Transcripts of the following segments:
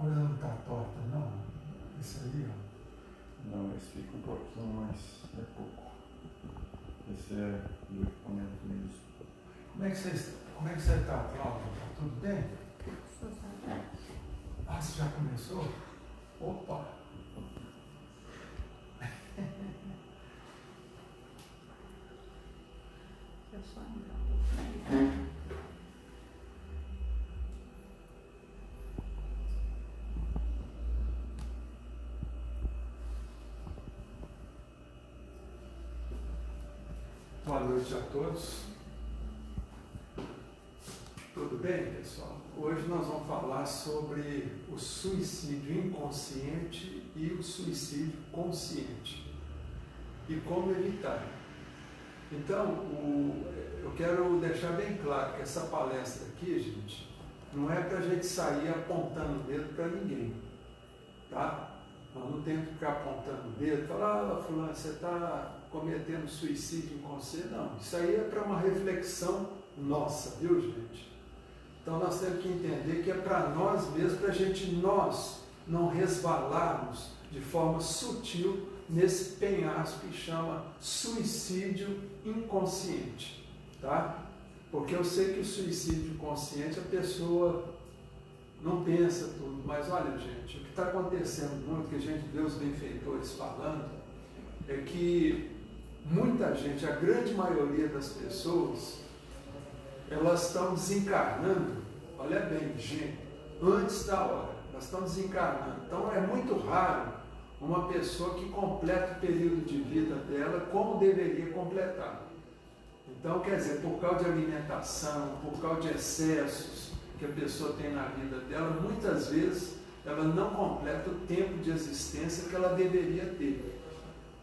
coisa não está torta, não. Isso aí, ó. Não, esse fica um pouquinho, mas é pouco. Esse é do equipamento mesmo. Como é que você está, Cláudia? Tá tudo bem? Ah, você já começou? Opa! Boa noite a todos. Tudo bem, pessoal? Hoje nós vamos falar sobre o suicídio inconsciente e o suicídio consciente e como evitar. Então, eu quero deixar bem claro que essa palestra aqui, gente, não é para a gente sair apontando o dedo para ninguém, tá? Nós não temos que ficar apontando o dedo e falar, fulano, você está cometendo suicídio inconsciente. Não, isso aí é para uma reflexão nossa, viu, gente? Então nós temos que entender que é para nós mesmos, para nós não resvalarmos de forma sutil nesse penhasco que chama suicídio inconsciente, tá? Porque eu sei que o suicídio consciente a pessoa não pensa tudo, mas olha, gente, o que está acontecendo muito, que a gente vê os benfeitores falando, é que muita gente, a grande maioria das pessoas, elas estão desencarnando, olha bem, gente, antes da hora, elas estão desencarnando. Então é muito raro uma pessoa que completa o período de vida dela como deveria completar. Então, quer dizer, por causa de alimentação, por causa de excessos que a pessoa tem na vida dela, muitas vezes ela não completa o tempo de existência que ela deveria ter.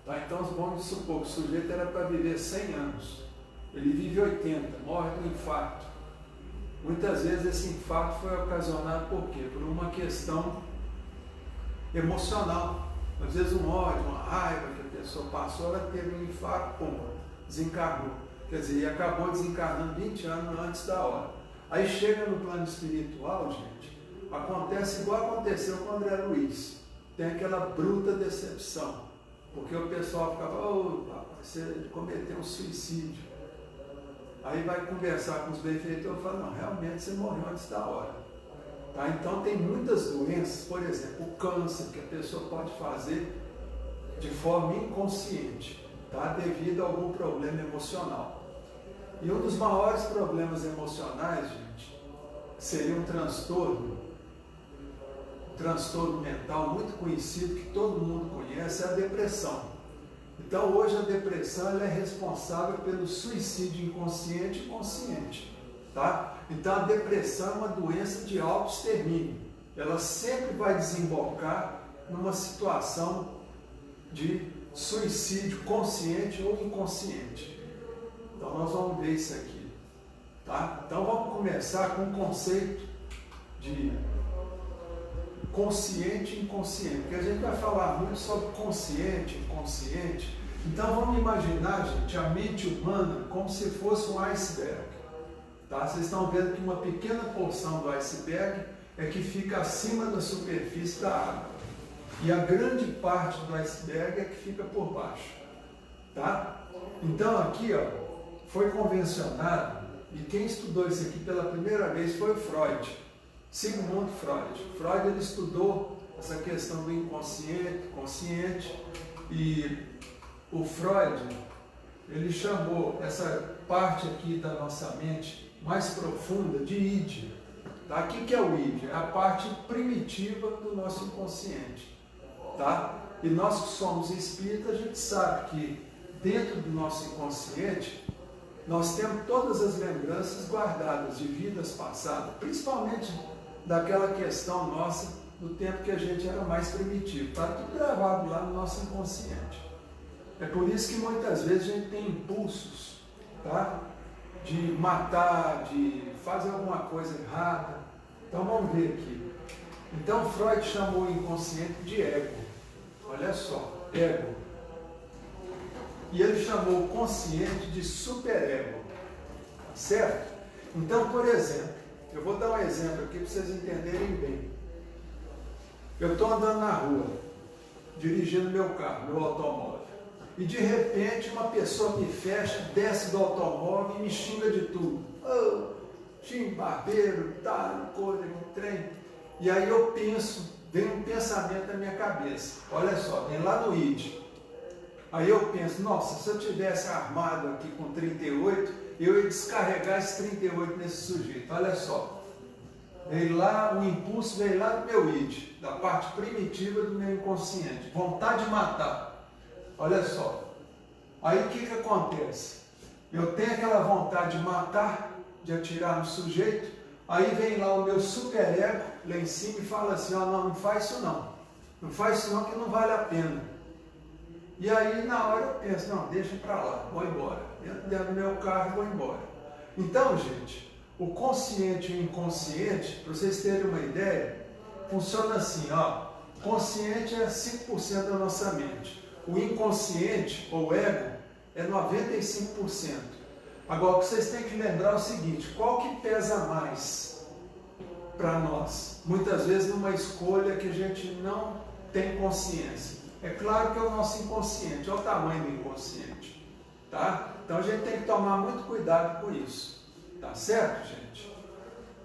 Tá? Então, vamos supor que o sujeito era para viver 100 anos. Ele vive 80, morre de um infarto. Muitas vezes esse infarto foi ocasionado por quê? Por uma questão emocional. Às vezes um ódio, uma raiva que a pessoa passou, ela teve um infarto, pum, desencarnou. Quer dizer, e acabou desencarnando 20 anos antes da hora. Aí chega no plano espiritual, gente, acontece igual aconteceu com o André Luiz. Tem aquela bruta decepção. Porque o pessoal ficava, você cometeu um suicídio. Aí vai conversar com os benfeitores e fala, não, realmente você morreu antes da hora. Tá? Então tem muitas doenças, por exemplo, o câncer, que a pessoa pode fazer de forma inconsciente, tá? Devido a algum problema emocional. E um dos maiores problemas emocionais, gente, seria um transtorno mental muito conhecido, que todo mundo conhece, é a depressão. Então hoje a depressão ela é responsável pelo suicídio inconsciente e consciente. Tá? Então a depressão é uma doença de autoextermínio. Ela sempre vai desembocar numa situação de suicídio consciente ou inconsciente. Então nós vamos ver isso aqui. Tá? Então vamos começar com o conceito de consciente e inconsciente, porque a gente vai falar muito sobre consciente e inconsciente. Então vamos imaginar, gente, a mente humana como se fosse um iceberg. Tá? Vocês estão vendo que uma pequena porção do iceberg é que fica acima da superfície da água. E a grande parte do iceberg é que fica por baixo. Tá? Então aqui, ó, foi convencionado, e quem estudou isso aqui pela primeira vez foi o Freud. Sigmund Freud. Freud ele estudou essa questão do inconsciente, consciente, e o Freud ele chamou essa parte aqui da nossa mente mais profunda de id. Tá? O que é o id? É a parte primitiva do nosso inconsciente. Tá? E nós que somos espíritas, a gente sabe que dentro do nosso inconsciente nós temos todas as lembranças guardadas de vidas passadas, principalmente daquela questão nossa do tempo que a gente era mais primitivo. Está tudo gravado lá no nosso inconsciente. É por isso que muitas vezes a gente tem impulsos, tá? De matar, de fazer alguma coisa errada. Então vamos ver aqui. Então Freud chamou o inconsciente de ego. Olha só, ego. E ele chamou o consciente de superego. Certo? Então, por exemplo, eu vou dar um exemplo aqui para vocês entenderem bem. Eu estou andando na rua, dirigindo meu carro, meu automóvel, e de repente uma pessoa me fecha, desce do automóvel e me xinga de tudo. Oh, xinga barbeiro, tá, coisa, trem. E aí eu penso, vem um pensamento na minha cabeça. Olha só, vem lá no ID. Aí eu penso, nossa, se eu tivesse armado aqui com 38, eu ia descarregar esse 38 nesse sujeito. Olha só. Veio lá, o impulso veio lá do meu id, da parte primitiva do meu inconsciente. Vontade de matar. Olha só. Aí o que acontece? Eu tenho aquela vontade de matar, de atirar no sujeito. Aí vem lá o meu superego lá em cima e fala assim, ó, não faz isso não. Não faz isso não que não vale a pena. E aí na hora eu penso, não, deixa pra lá, vou embora. Entro dentro do meu carro e vou embora. Então, gente, o consciente e o inconsciente, para vocês terem uma ideia, funciona assim, ó. Consciente é 5% da nossa mente. O inconsciente, ou ego, é 95%. Agora, o que vocês têm que lembrar é o seguinte, qual que pesa mais para nós? Muitas vezes numa escolha que a gente não tem consciência. É claro que é o nosso inconsciente, olha o tamanho do inconsciente, tá? Então a gente tem que tomar muito cuidado com isso, tá certo, gente?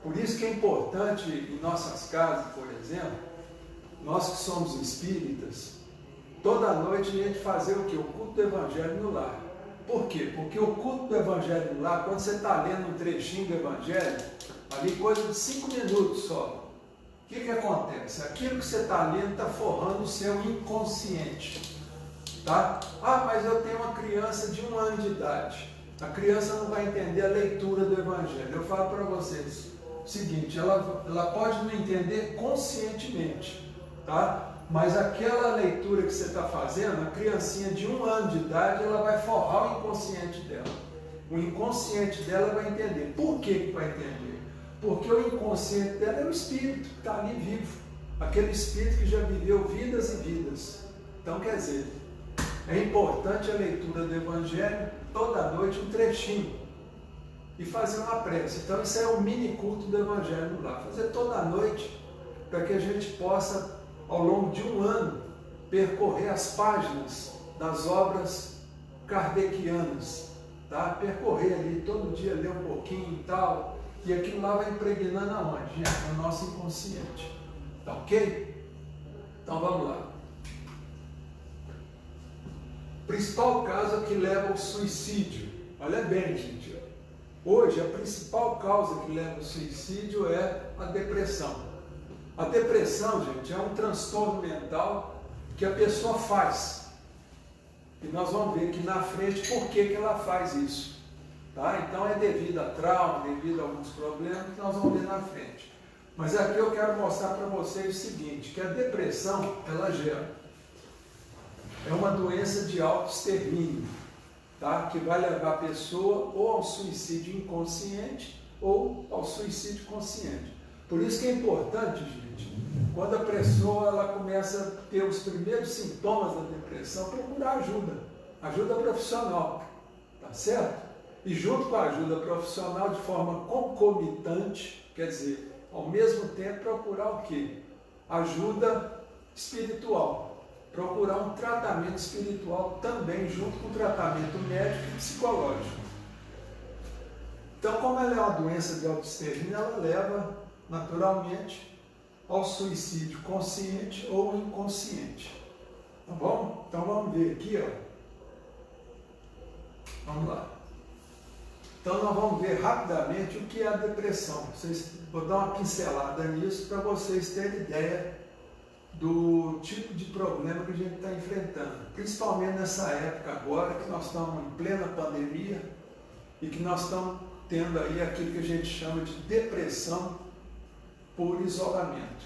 Por isso que é importante em nossas casas, por exemplo, nós que somos espíritas, toda noite a gente fazer o quê? O culto do Evangelho no lar. Por quê? Porque o culto do Evangelho no lar, quando você está lendo um trechinho do Evangelho, ali coisa de 5 minutos só, o que acontece? Aquilo que você está lendo está forrando o seu inconsciente. Tá? Ah, mas eu tenho uma criança de 1 ano de idade. A criança não vai entender a leitura do Evangelho. Eu falo para vocês o seguinte, ela pode não entender conscientemente, tá? Mas aquela leitura que você está fazendo, a criancinha de 1 ano de idade, ela vai forrar o inconsciente dela. O inconsciente dela vai entender. Por que vai entender? Porque o inconsciente dela é o espírito que está ali vivo. Aquele espírito que já viveu vidas e vidas. Então, quer dizer, é importante a leitura do Evangelho, toda noite um trechinho. E fazer uma prece. Então, isso é o mini culto do Evangelho lá. Fazer toda noite, para que a gente possa, ao longo de 1 ano, percorrer as páginas das obras kardecianas. Tá? Percorrer ali, todo dia ler um pouquinho e tal. E aquilo lá vai impregnando aonde? Gente, no nosso inconsciente. Tá ok? Então vamos lá. O principal caso que leva ao suicídio. Olha bem, gente. Hoje a principal causa que leva ao suicídio é a depressão. A depressão, gente, é um transtorno mental que a pessoa faz. E nós vamos ver aqui na frente por que ela faz isso. Tá? Então é devido a trauma, devido a alguns problemas que nós vamos ver na frente. Mas aqui eu quero mostrar para vocês o seguinte, que a depressão, ela é uma doença de autoextermínio, tá? Que vai levar a pessoa ou ao suicídio inconsciente ou ao suicídio consciente. Por isso que é importante, gente, quando a pessoa ela começa a ter os primeiros sintomas da depressão, procurar ajuda profissional, tá certo? E junto com a ajuda profissional, de forma concomitante, quer dizer, ao mesmo tempo procurar o quê? Ajuda espiritual. Procurar um tratamento espiritual também, junto com o tratamento médico e psicológico. Então, como ela é uma doença de autoextermínio, ela leva, naturalmente, ao suicídio consciente ou inconsciente. Tá bom? Então, vamos ver aqui, ó. Vamos lá. Então nós vamos ver rapidamente o que é a depressão. Vou dar uma pincelada nisso para vocês terem ideia do tipo de problema que a gente está enfrentando. Principalmente nessa época agora que nós estamos em plena pandemia e que nós estamos tendo aí aquilo que a gente chama de depressão por isolamento.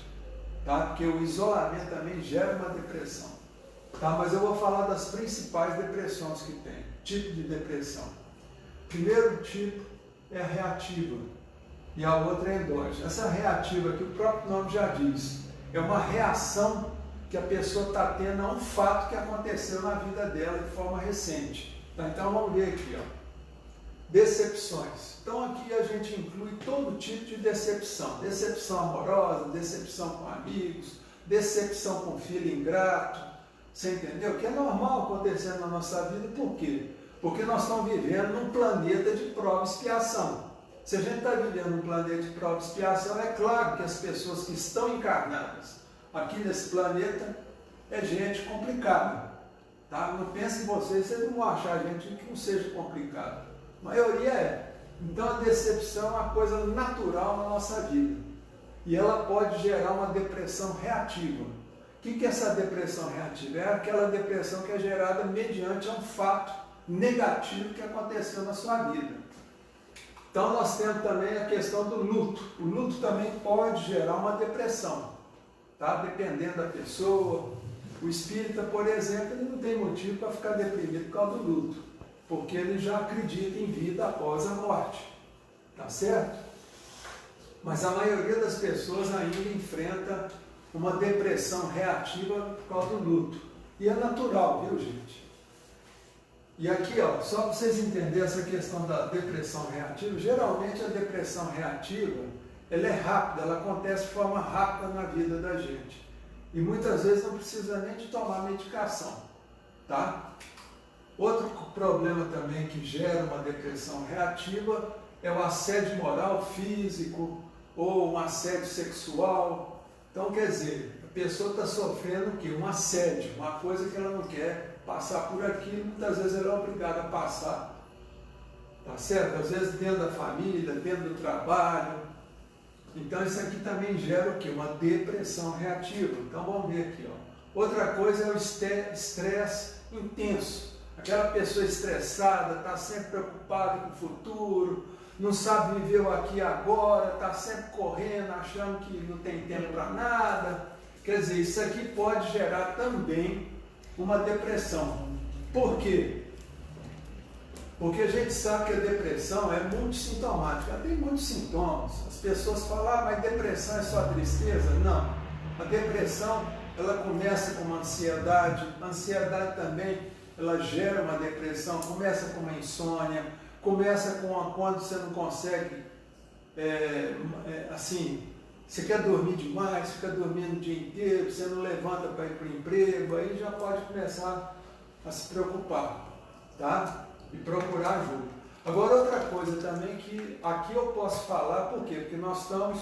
Tá? Porque o isolamento também gera uma depressão. Tá? Mas eu vou falar das principais depressões que tem. Tipo de depressão. Primeiro tipo é a reativa e a outra é endógena. Essa reativa que o próprio nome já diz, é uma reação que a pessoa está tendo a um fato que aconteceu na vida dela de forma recente. Tá? Então vamos ver aqui, ó. Decepções. Então aqui a gente inclui todo tipo de decepção. Decepção amorosa, decepção com amigos, decepção com filho ingrato, você entendeu? Que é normal acontecer na nossa vida, por quê? Porque nós estamos vivendo num planeta de prova e expiação. Se a gente está vivendo num planeta de prova e expiação, é claro que as pessoas que estão encarnadas aqui nesse planeta é gente complicada. Tá? Não pense em vocês não vão achar gente que não seja complicada. A maioria é. Então a decepção é uma coisa natural na nossa vida. E ela pode gerar uma depressão reativa. O que é essa depressão reativa? É aquela depressão que é gerada mediante um fato negativo que aconteceu na sua vida. Então nós temos também a questão do luto. O luto também pode gerar uma depressão, tá? Dependendo da pessoa. O espírita, por exemplo, ele não tem motivo para ficar deprimido por causa do luto, porque ele já acredita em vida após a morte, tá certo? Mas a maioria das pessoas ainda enfrenta uma depressão reativa por causa do luto. E é natural, viu, gente? E aqui, ó, só para vocês entenderem essa questão da depressão reativa, geralmente a depressão reativa, ela é rápida, ela acontece de forma rápida na vida da gente. E muitas vezes não precisa nem de tomar medicação, tá? Outro problema também que gera uma depressão reativa é o assédio moral físico ou um assédio sexual. Então, quer dizer, a pessoa está sofrendo o quê? Um assédio, uma coisa que ela não quer passar por aquilo, muitas vezes ela é obrigada a passar, tá certo? Às vezes dentro da família, dentro do trabalho. Então isso aqui também gera o quê? Uma depressão reativa. Então vamos ver aqui, ó. Outra coisa é o estresse intenso. Aquela pessoa estressada, está sempre preocupada com o futuro, não sabe viver o aqui e agora, está sempre correndo, achando que não tem tempo para nada. Quer dizer, isso aqui pode gerar também uma depressão. Por quê? Porque a gente sabe que a depressão é multissintomática, ela tem muitos sintomas. As pessoas falam, mas depressão é só tristeza? Não. A depressão, ela começa com uma ansiedade, a ansiedade também, ela gera uma depressão, começa com uma insônia, começa com quando você não consegue, assim, você quer dormir demais, fica dormindo o dia inteiro, você não levanta para ir para o emprego, aí já pode começar a se preocupar, tá? E procurar ajuda. Agora outra coisa também que aqui eu posso falar, por quê? Porque nós estamos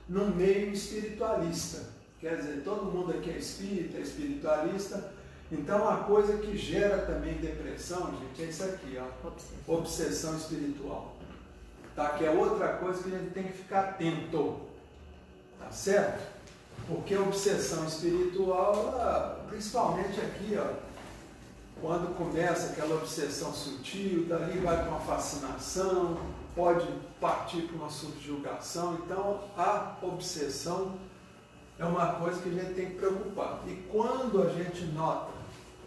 num meio espiritualista, quer dizer, todo mundo aqui é espírita, é espiritualista, então uma coisa que gera também depressão, gente, é isso aqui, ó, obsessão espiritual, tá? Que é outra coisa que a gente tem que ficar atento, tá certo? Porque a obsessão espiritual, principalmente aqui, ó, quando começa aquela obsessão sutil, dali vai para uma fascinação, pode partir para uma subjugação. Então, a obsessão é uma coisa que a gente tem que preocupar. E quando a gente nota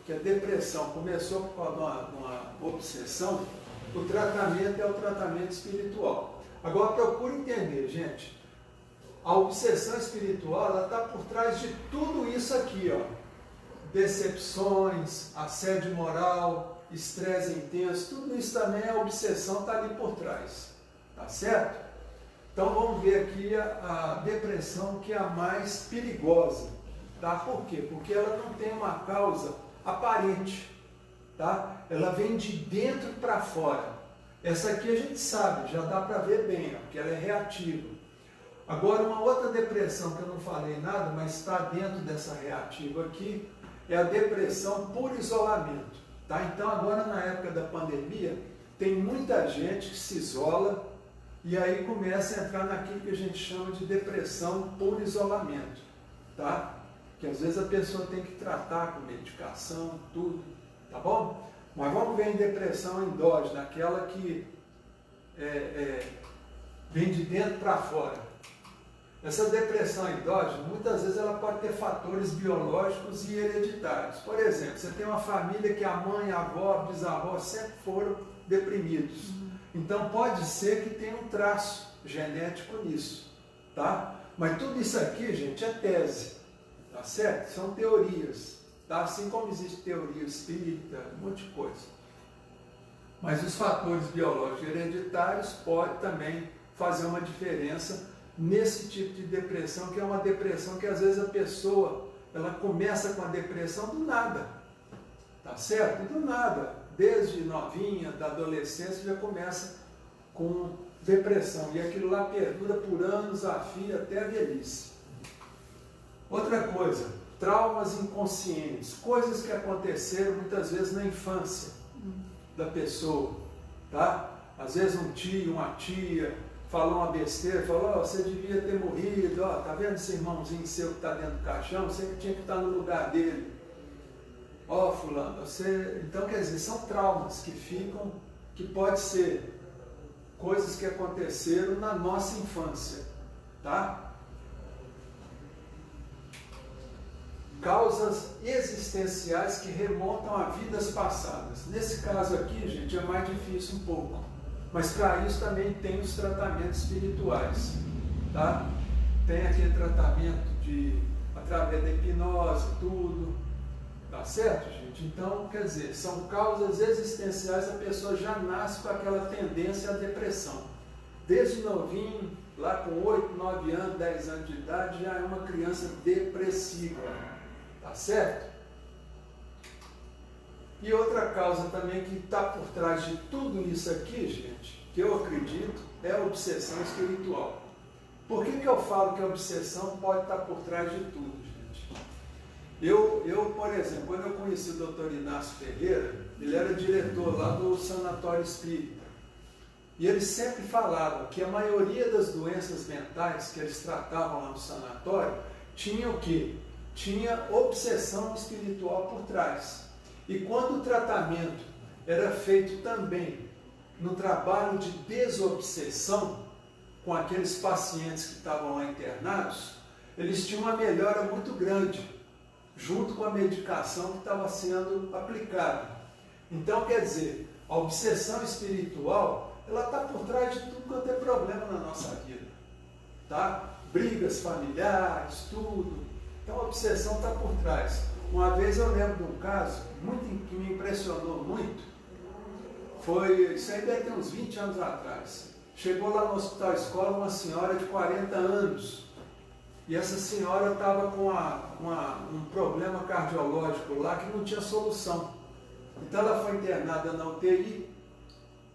que a depressão começou por causa de uma obsessão, o tratamento é o tratamento espiritual. Agora, procure entender, gente, a obsessão espiritual, ela está por trás de tudo isso aqui, ó. Decepções, assédio moral, estresse intenso, tudo isso também, a obsessão está ali por trás, tá certo? Então vamos ver aqui a depressão que é a mais perigosa, tá? Por quê? Porque ela não tem uma causa aparente, tá? Ela vem de dentro para fora. Essa aqui a gente sabe, já dá para ver bem, ó, porque ela é reativa. Agora uma outra depressão que eu não falei nada, mas está dentro dessa reativa aqui, é a depressão por isolamento, tá? Então agora na época da pandemia, tem muita gente que se isola e aí começa a entrar naquilo que a gente chama de depressão por isolamento, tá? Que às vezes a pessoa tem que tratar com medicação, tudo, tá bom? Mas vamos ver em depressão endógena, aquela que vem de dentro para fora. Essa depressão endógena, muitas vezes ela pode ter fatores biológicos e hereditários. Por exemplo, você tem uma família que a mãe, a avó, a bisavó sempre foram deprimidos. Então pode ser que tenha um traço genético nisso, tá? Mas tudo isso aqui, gente, é tese, tá certo? São teorias, tá? Assim como existe teoria espírita, um monte de coisa. Mas os fatores biológicos e hereditários podem também fazer uma diferença nesse tipo de depressão, que é uma depressão que às vezes a pessoa ela começa com a depressão do nada, tá certo? Do nada, desde novinha, da adolescência, já começa com depressão, e aquilo lá perdura por anos a fio até a velhice. Outra coisa, traumas inconscientes, coisas que aconteceram muitas vezes na infância da pessoa, tá? Às vezes um tio, uma tia falou uma besteira, falou, oh, você devia ter morrido, ó, tá vendo esse irmãozinho seu que está dentro do caixão? Você tinha que estar no lugar dele. Ó, fulano, você... Então, quer dizer, são traumas que ficam, que pode ser coisas que aconteceram na nossa infância, tá? Causas existenciais que remontam a vidas passadas. Nesse caso aqui, gente, é mais difícil um pouco. Mas para isso também tem os tratamentos espirituais, tá? Tem aquele tratamento através da hipnose, tudo, tá certo, gente? Então, quer dizer, são causas existenciais, a pessoa já nasce com aquela tendência à depressão. Desde novinho, lá com 8, 9 anos, 10 anos de idade, já é uma criança depressiva, tá certo? E outra causa também que está por trás de tudo isso aqui, gente, que eu acredito, é a obsessão espiritual. Por que eu falo que a obsessão pode estar por trás de tudo, gente? Eu, por exemplo, quando eu conheci o Dr. Inácio Ferreira, ele era diretor lá do Sanatório Espírita. E eles sempre falavam que a maioria das doenças mentais que eles tratavam lá no sanatório tinha o quê? Tinha obsessão espiritual por trás. E quando o tratamento era feito também no trabalho de desobsessão com aqueles pacientes que estavam lá internados, eles tinham uma melhora muito grande, junto com a medicação que estava sendo aplicada. Então, quer dizer, a obsessão espiritual, ela está por trás de tudo quanto é problema na nossa vida, tá? Brigas familiares, tudo. Então, a obsessão está por trás. Uma vez eu lembro de um caso que me impressionou muito. Isso aí deve ter uns 20 anos atrás. Chegou lá no Hospital Escola uma senhora de 40 anos. E essa senhora estava com um problema cardiológico lá que não tinha solução. Então ela foi internada na UTI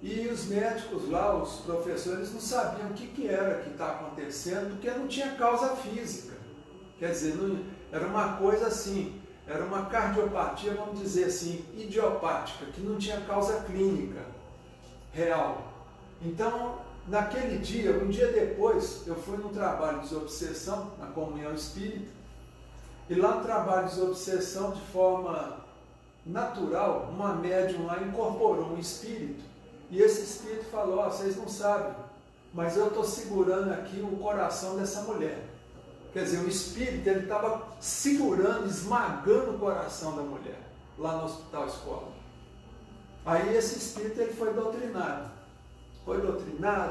e os médicos lá, os professores, não sabiam o que era que estava acontecendo, porque não tinha causa física. Quer dizer, era uma coisa assim, era uma cardiopatia, vamos dizer assim, idiopática, que não tinha causa clínica real. Então, naquele dia, um dia depois, eu fui num trabalho de desobsessão, na Comunhão Espírita, e lá no trabalho de desobsessão, de forma natural, uma médium lá incorporou um espírito, e esse espírito falou, ó, vocês não sabem, mas eu estou segurando aqui o coração dessa mulher. Quer dizer, o espírito, ele estava segurando, esmagando o coração da mulher, lá no Hospital Escola. Aí esse espírito, ele foi doutrinado.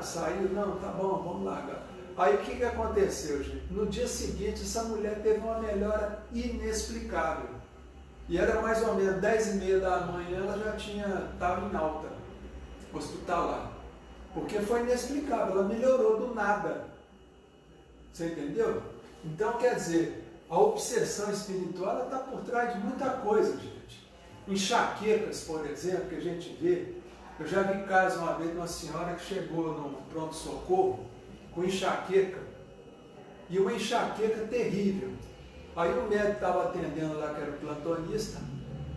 Saiu, não, tá bom, vamos largar. Aí o que aconteceu, gente? No dia seguinte, essa mulher teve uma melhora inexplicável. E era mais ou menos 10h30 da manhã, ela já estava em alta, hospitalar. Porque foi inexplicável, ela melhorou do nada. Você entendeu? Então, quer dizer, a obsessão espiritual está por trás de muita coisa, gente. Enxaquecas, por exemplo, que a gente vê. Eu já vi caso uma vez de uma senhora que chegou no pronto-socorro com enxaqueca. E uma enxaqueca terrível. Aí o médico estava atendendo lá, que era o plantonista,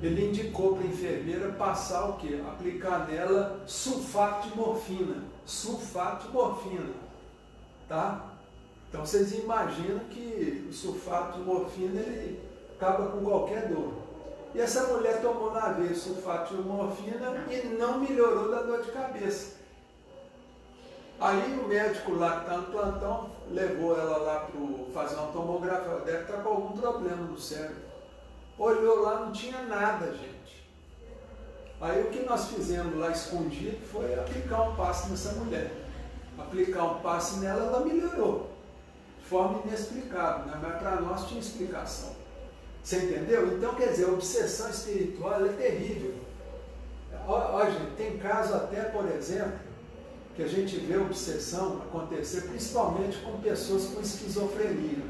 ele indicou para a enfermeira passar o quê? Aplicar nela sulfato de morfina. Sulfato de morfina. Tá? Então vocês imaginam que o sulfato de morfina ele acaba com qualquer dor. E essa mulher tomou na vez sulfato de morfina e não melhorou da dor de cabeça. Aí o médico lá que está no plantão levou ela lá para fazer uma tomografia, ela deve estar com algum problema no cérebro. Olhou lá, não tinha nada, gente. Aí o que nós fizemos lá escondido foi aplicar um passe nessa mulher. Aplicar um passe nela, ela melhorou. De forma inexplicável, né? Mas para nós tinha explicação. Você entendeu? Então, quer dizer, a obsessão espiritual é terrível. Olha, gente, tem caso até, por exemplo, que a gente vê obsessão acontecer, principalmente com pessoas com esquizofrenia.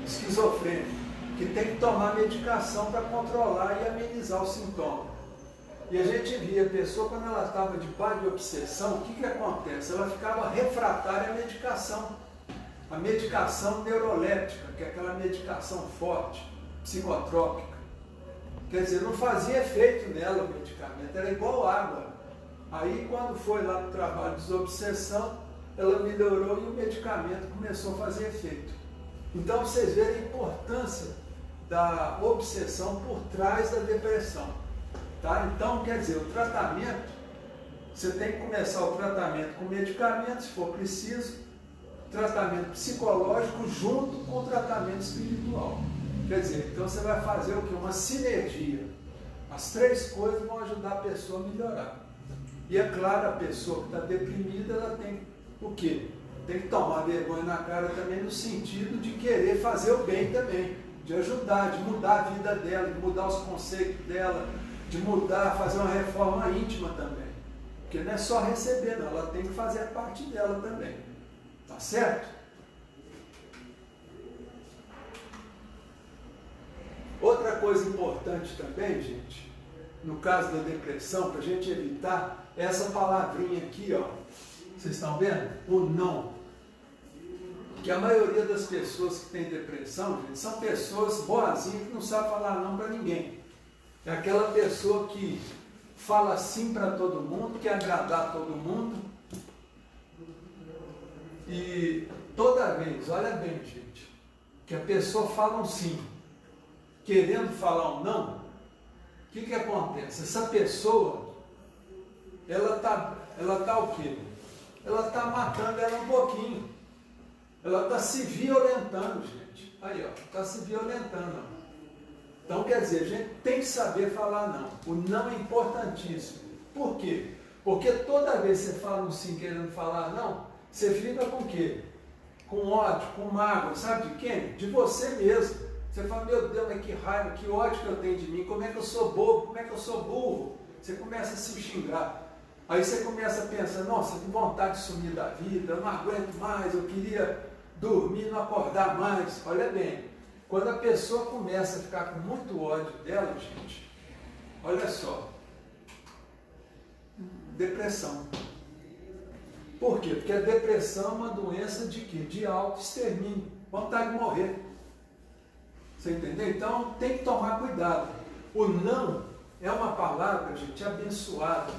Esquizofrênico. que tem que tomar medicação para controlar e amenizar o sintoma. E a gente via a pessoa, quando ela estava debaixo de obsessão, o que acontece? Ela ficava refratária à medicação. A medicação neuroléptica, que é aquela medicação forte, psicotrópica. Quer dizer, não fazia efeito nela o medicamento, era igual água. Aí, quando foi lá no trabalho de desobsessão, ela melhorou e o medicamento começou a fazer efeito. Então, vocês veem a importância da obsessão por trás da depressão. Tá? Então, quer dizer, o tratamento, você tem que começar o tratamento com medicamento, se for preciso, tratamento psicológico junto com o tratamento espiritual. Quer dizer, então você vai fazer o quê? Uma sinergia. As três coisas vão ajudar a pessoa a melhorar. E é claro, a pessoa que está deprimida, ela tem o quê? Tem que tomar vergonha na cara também, no sentido de querer fazer o bem também, de ajudar, de mudar a vida dela, de mudar os conceitos dela, de mudar, fazer uma reforma íntima também. Porque não é só receber, não, ela tem que fazer a parte dela também. Tá certo? Outra coisa importante também, gente, no caso da depressão, para a gente evitar, é essa palavrinha aqui, ó. Vocês estão vendo? O não. Que a maioria das pessoas que tem depressão, gente, são pessoas boazinhas que não sabem falar não para ninguém. É aquela pessoa que fala sim para todo mundo, quer agradar todo mundo. E toda vez, olha bem, gente, que a pessoa fala um sim, querendo falar um não, o que acontece? Essa pessoa, ela tá o quê? Ela está matando ela um pouquinho. Ela está se violentando, gente. Aí, ó, está se violentando. Ó. Então, quer dizer, a gente tem que saber falar não. O não é importantíssimo. Por quê? Porque toda vez que você fala um sim querendo falar não, você fica com o quê? Com ódio, com mágoa, sabe de quem? De você mesmo. Você fala, meu Deus, mas que raiva, que ódio que eu tenho de mim, como é que eu sou bobo, como é que eu sou burro? Você começa a se xingar. Aí você começa a pensar, nossa, que vontade de sumir da vida, eu não aguento mais, eu queria dormir, não acordar mais. Olha bem, quando a pessoa começa a ficar com muito ódio dela, gente, olha só, depressão. Por quê? Porque a depressão é uma doença de quê? De autoextermínio, vontade de morrer. Você entendeu? Então tem que tomar cuidado. O não é uma palavra, gente, abençoada.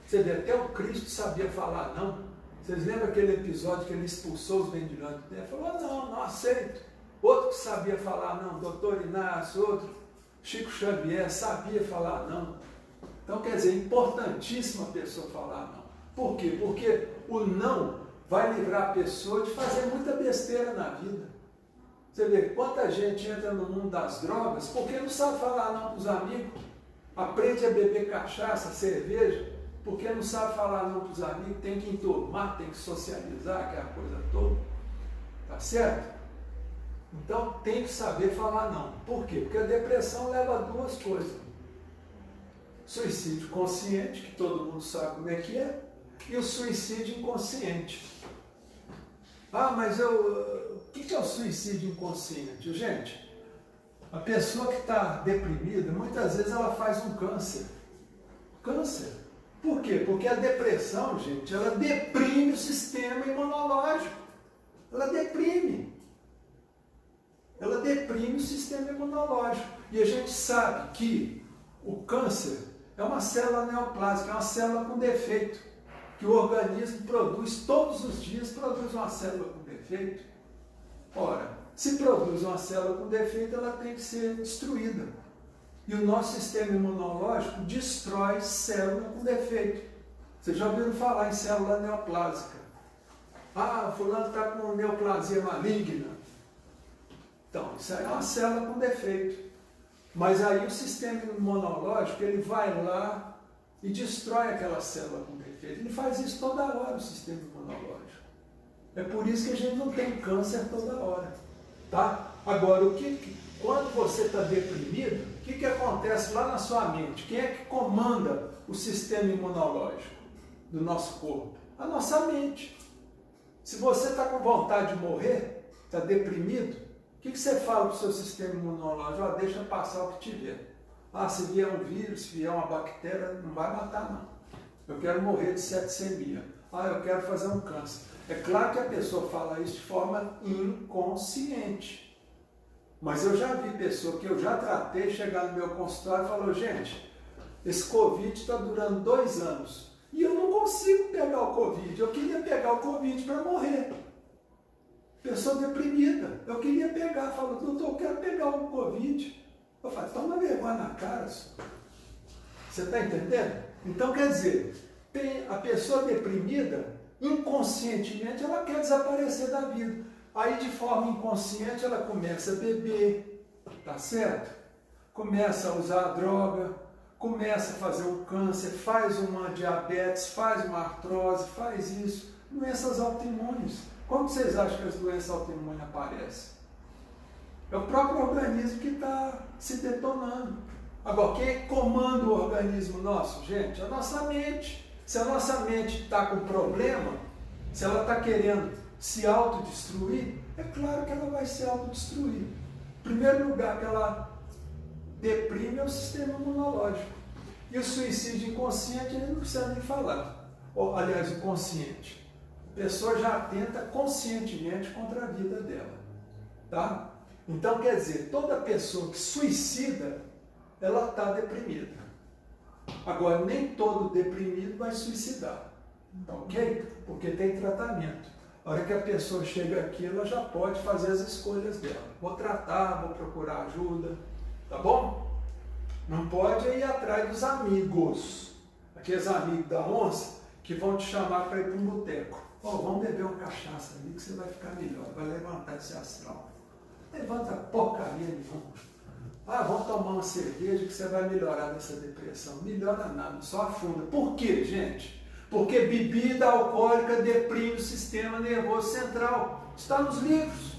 Você vê, até o Cristo sabia falar não. Vocês lembram aquele episódio que ele expulsou os mendigos? Ele falou, não aceito. Outro que sabia falar não, doutor Inácio, outro, Chico Xavier, sabia falar não. Então, quer dizer, é importantíssimo a pessoa falar não. Por quê? Porque o não vai livrar a pessoa de fazer muita besteira na vida. Você vê, quanta gente entra no mundo das drogas porque não sabe falar não para os amigos, aprende a beber cachaça, cerveja, porque não sabe falar não para os amigos, tem que enturmar, tem que socializar, aquela coisa toda. Tá certo? Então tem que saber falar não. Por quê? Porque a depressão leva a duas coisas. Suicídio consciente, que todo mundo sabe como é que é, e o suicídio inconsciente. Ah, mas o que é o suicídio inconsciente? Gente, a pessoa que está deprimida, muitas vezes ela faz um câncer. Câncer. Por quê? Porque a depressão, gente, ela deprime o sistema imunológico. Ela deprime. Ela deprime o sistema imunológico. E a gente sabe que o câncer é uma célula neoplásica, é uma célula com defeito, que o organismo produz todos os dias, produz uma célula com defeito. Ora, se produz uma célula com defeito, ela tem que ser destruída. E o nosso sistema imunológico destrói célula com defeito. Vocês já ouviram falar em célula neoplásica? Ah, fulano está com neoplasia maligna. Então, isso aí é uma célula com defeito. Mas aí o sistema imunológico, ele vai lá e destrói aquela célula com defeito. Ele faz isso toda hora, o sistema imunológico. É por isso que a gente não tem câncer toda hora. Tá? Agora, quando você está deprimido, o que acontece lá na sua mente? Quem é que comanda o sistema imunológico do nosso corpo? A nossa mente. Se você está com vontade de morrer, está deprimido, O que você fala para o seu sistema imunológico? Ó, deixa passar o que tiver. Ah, se vier um vírus, se vier uma bactéria, não vai matar não. Eu quero morrer de septicemia. Ah, eu quero fazer um câncer. É claro que a pessoa fala isso de forma inconsciente. Mas eu já vi pessoa que eu já tratei chegar no meu consultório e falou, gente, esse Covid está durando 2 anos. E eu não consigo pegar o Covid. Eu queria pegar o Covid para morrer. Pessoa deprimida. Eu queria pegar. Falou, doutor, eu quero pegar o Covid. Eu falei, toma vergonha na cara. Você está entendendo? Então, quer dizer, tem a pessoa deprimida, inconscientemente, ela quer desaparecer da vida. Aí, de forma inconsciente, ela começa a beber, tá certo? Começa a usar a droga, começa a fazer um câncer, faz uma diabetes, faz uma artrose, faz isso. Doenças autoimunes. Como vocês acham que as doenças autoimunes aparecem? É o próprio organismo que está se detonando. Agora, quem comanda o organismo nosso, gente? É a nossa mente. Se a nossa mente está com problema, se ela está querendo se autodestruir, é claro que ela vai se autodestruir. Em primeiro lugar, que ela deprime é o sistema imunológico. E o suicídio inconsciente, ele não precisa nem falar. Ou, aliás, o consciente. A pessoa já atenta conscientemente contra a vida dela. Tá? Então, quer dizer, toda pessoa que suicida, ela está deprimida. Agora, nem todo deprimido vai suicidar. Tá ok? Porque tem tratamento. A hora que a pessoa chega aqui, ela já pode fazer as escolhas dela. Vou tratar, vou procurar ajuda. Tá bom? Não pode ir atrás dos amigos. Aqueles amigos da onça que vão te chamar para ir para um boteco. Ó, vamos beber uma cachaça ali que você vai ficar melhor. Vai levantar esse astral. Levanta porcaria nenhuma. Ah, vamos tomar uma cerveja que você vai melhorar dessa depressão. Melhora nada, só afunda. Por quê, gente? Porque bebida alcoólica deprime o sistema nervoso central. Está nos livros.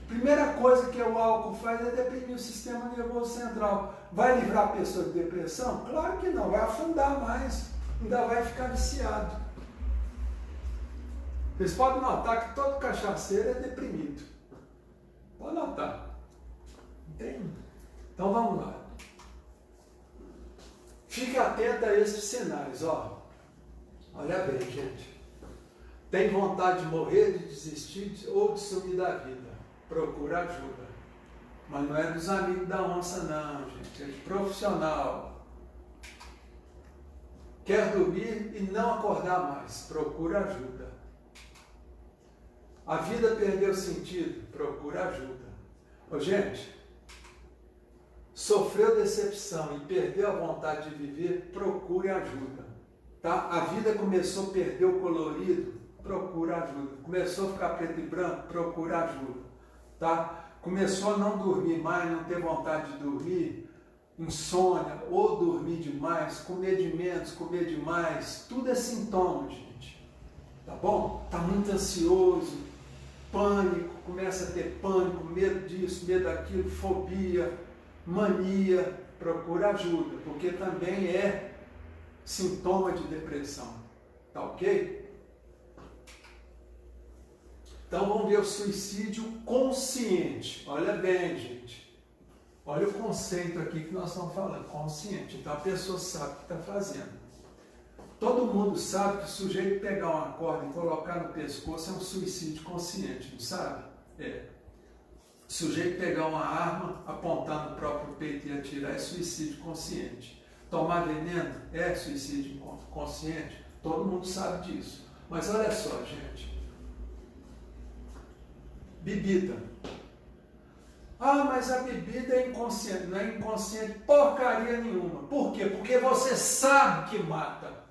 Primeira coisa que o álcool faz é deprimir o sistema nervoso central. Vai livrar a pessoa de depressão? Claro que não, vai afundar mais. Ainda vai ficar viciado. Vocês podem notar que todo cachaceiro é deprimido. Pode notar. Tem. Então vamos lá. Fique atento a esses sinais, ó. Olha bem, gente. Tem vontade de morrer, de desistir ou de sumir da vida. Procura ajuda. Mas não é dos amigos da onça, não, gente. É de profissional. Quer dormir e não acordar mais. Procura ajuda. A vida perdeu sentido. Procura ajuda. Ô, gente, sofreu decepção e perdeu a vontade de viver, procure ajuda. Tá? A vida começou a perder o colorido, procura ajuda. Começou a ficar preto e branco, procura ajuda. Tá? Começou a não dormir mais, não ter vontade de dormir, insônia, ou dormir demais, comer de menos, comer demais, tudo é sintoma, gente. Tá bom? Tá muito ansioso, pânico, começa a ter pânico, medo disso, medo daquilo, fobia, mania, procura ajuda, porque também é sintoma de depressão. Tá ok? Então vamos ver o suicídio consciente. Olha bem, gente. Olha o conceito aqui que nós estamos falando, consciente. Então a pessoa sabe o que está fazendo. Todo mundo sabe que o sujeito pegar uma corda e colocar no pescoço é um suicídio consciente, não sabe? É. O sujeito pegar uma arma, apontar no próprio peito e atirar é suicídio consciente. Tomar veneno é suicídio consciente. Todo mundo sabe disso. Mas olha só, gente. Bebida. Ah, mas a bebida é inconsciente. Não é inconsciente porcaria nenhuma. Por quê? Porque você sabe que mata.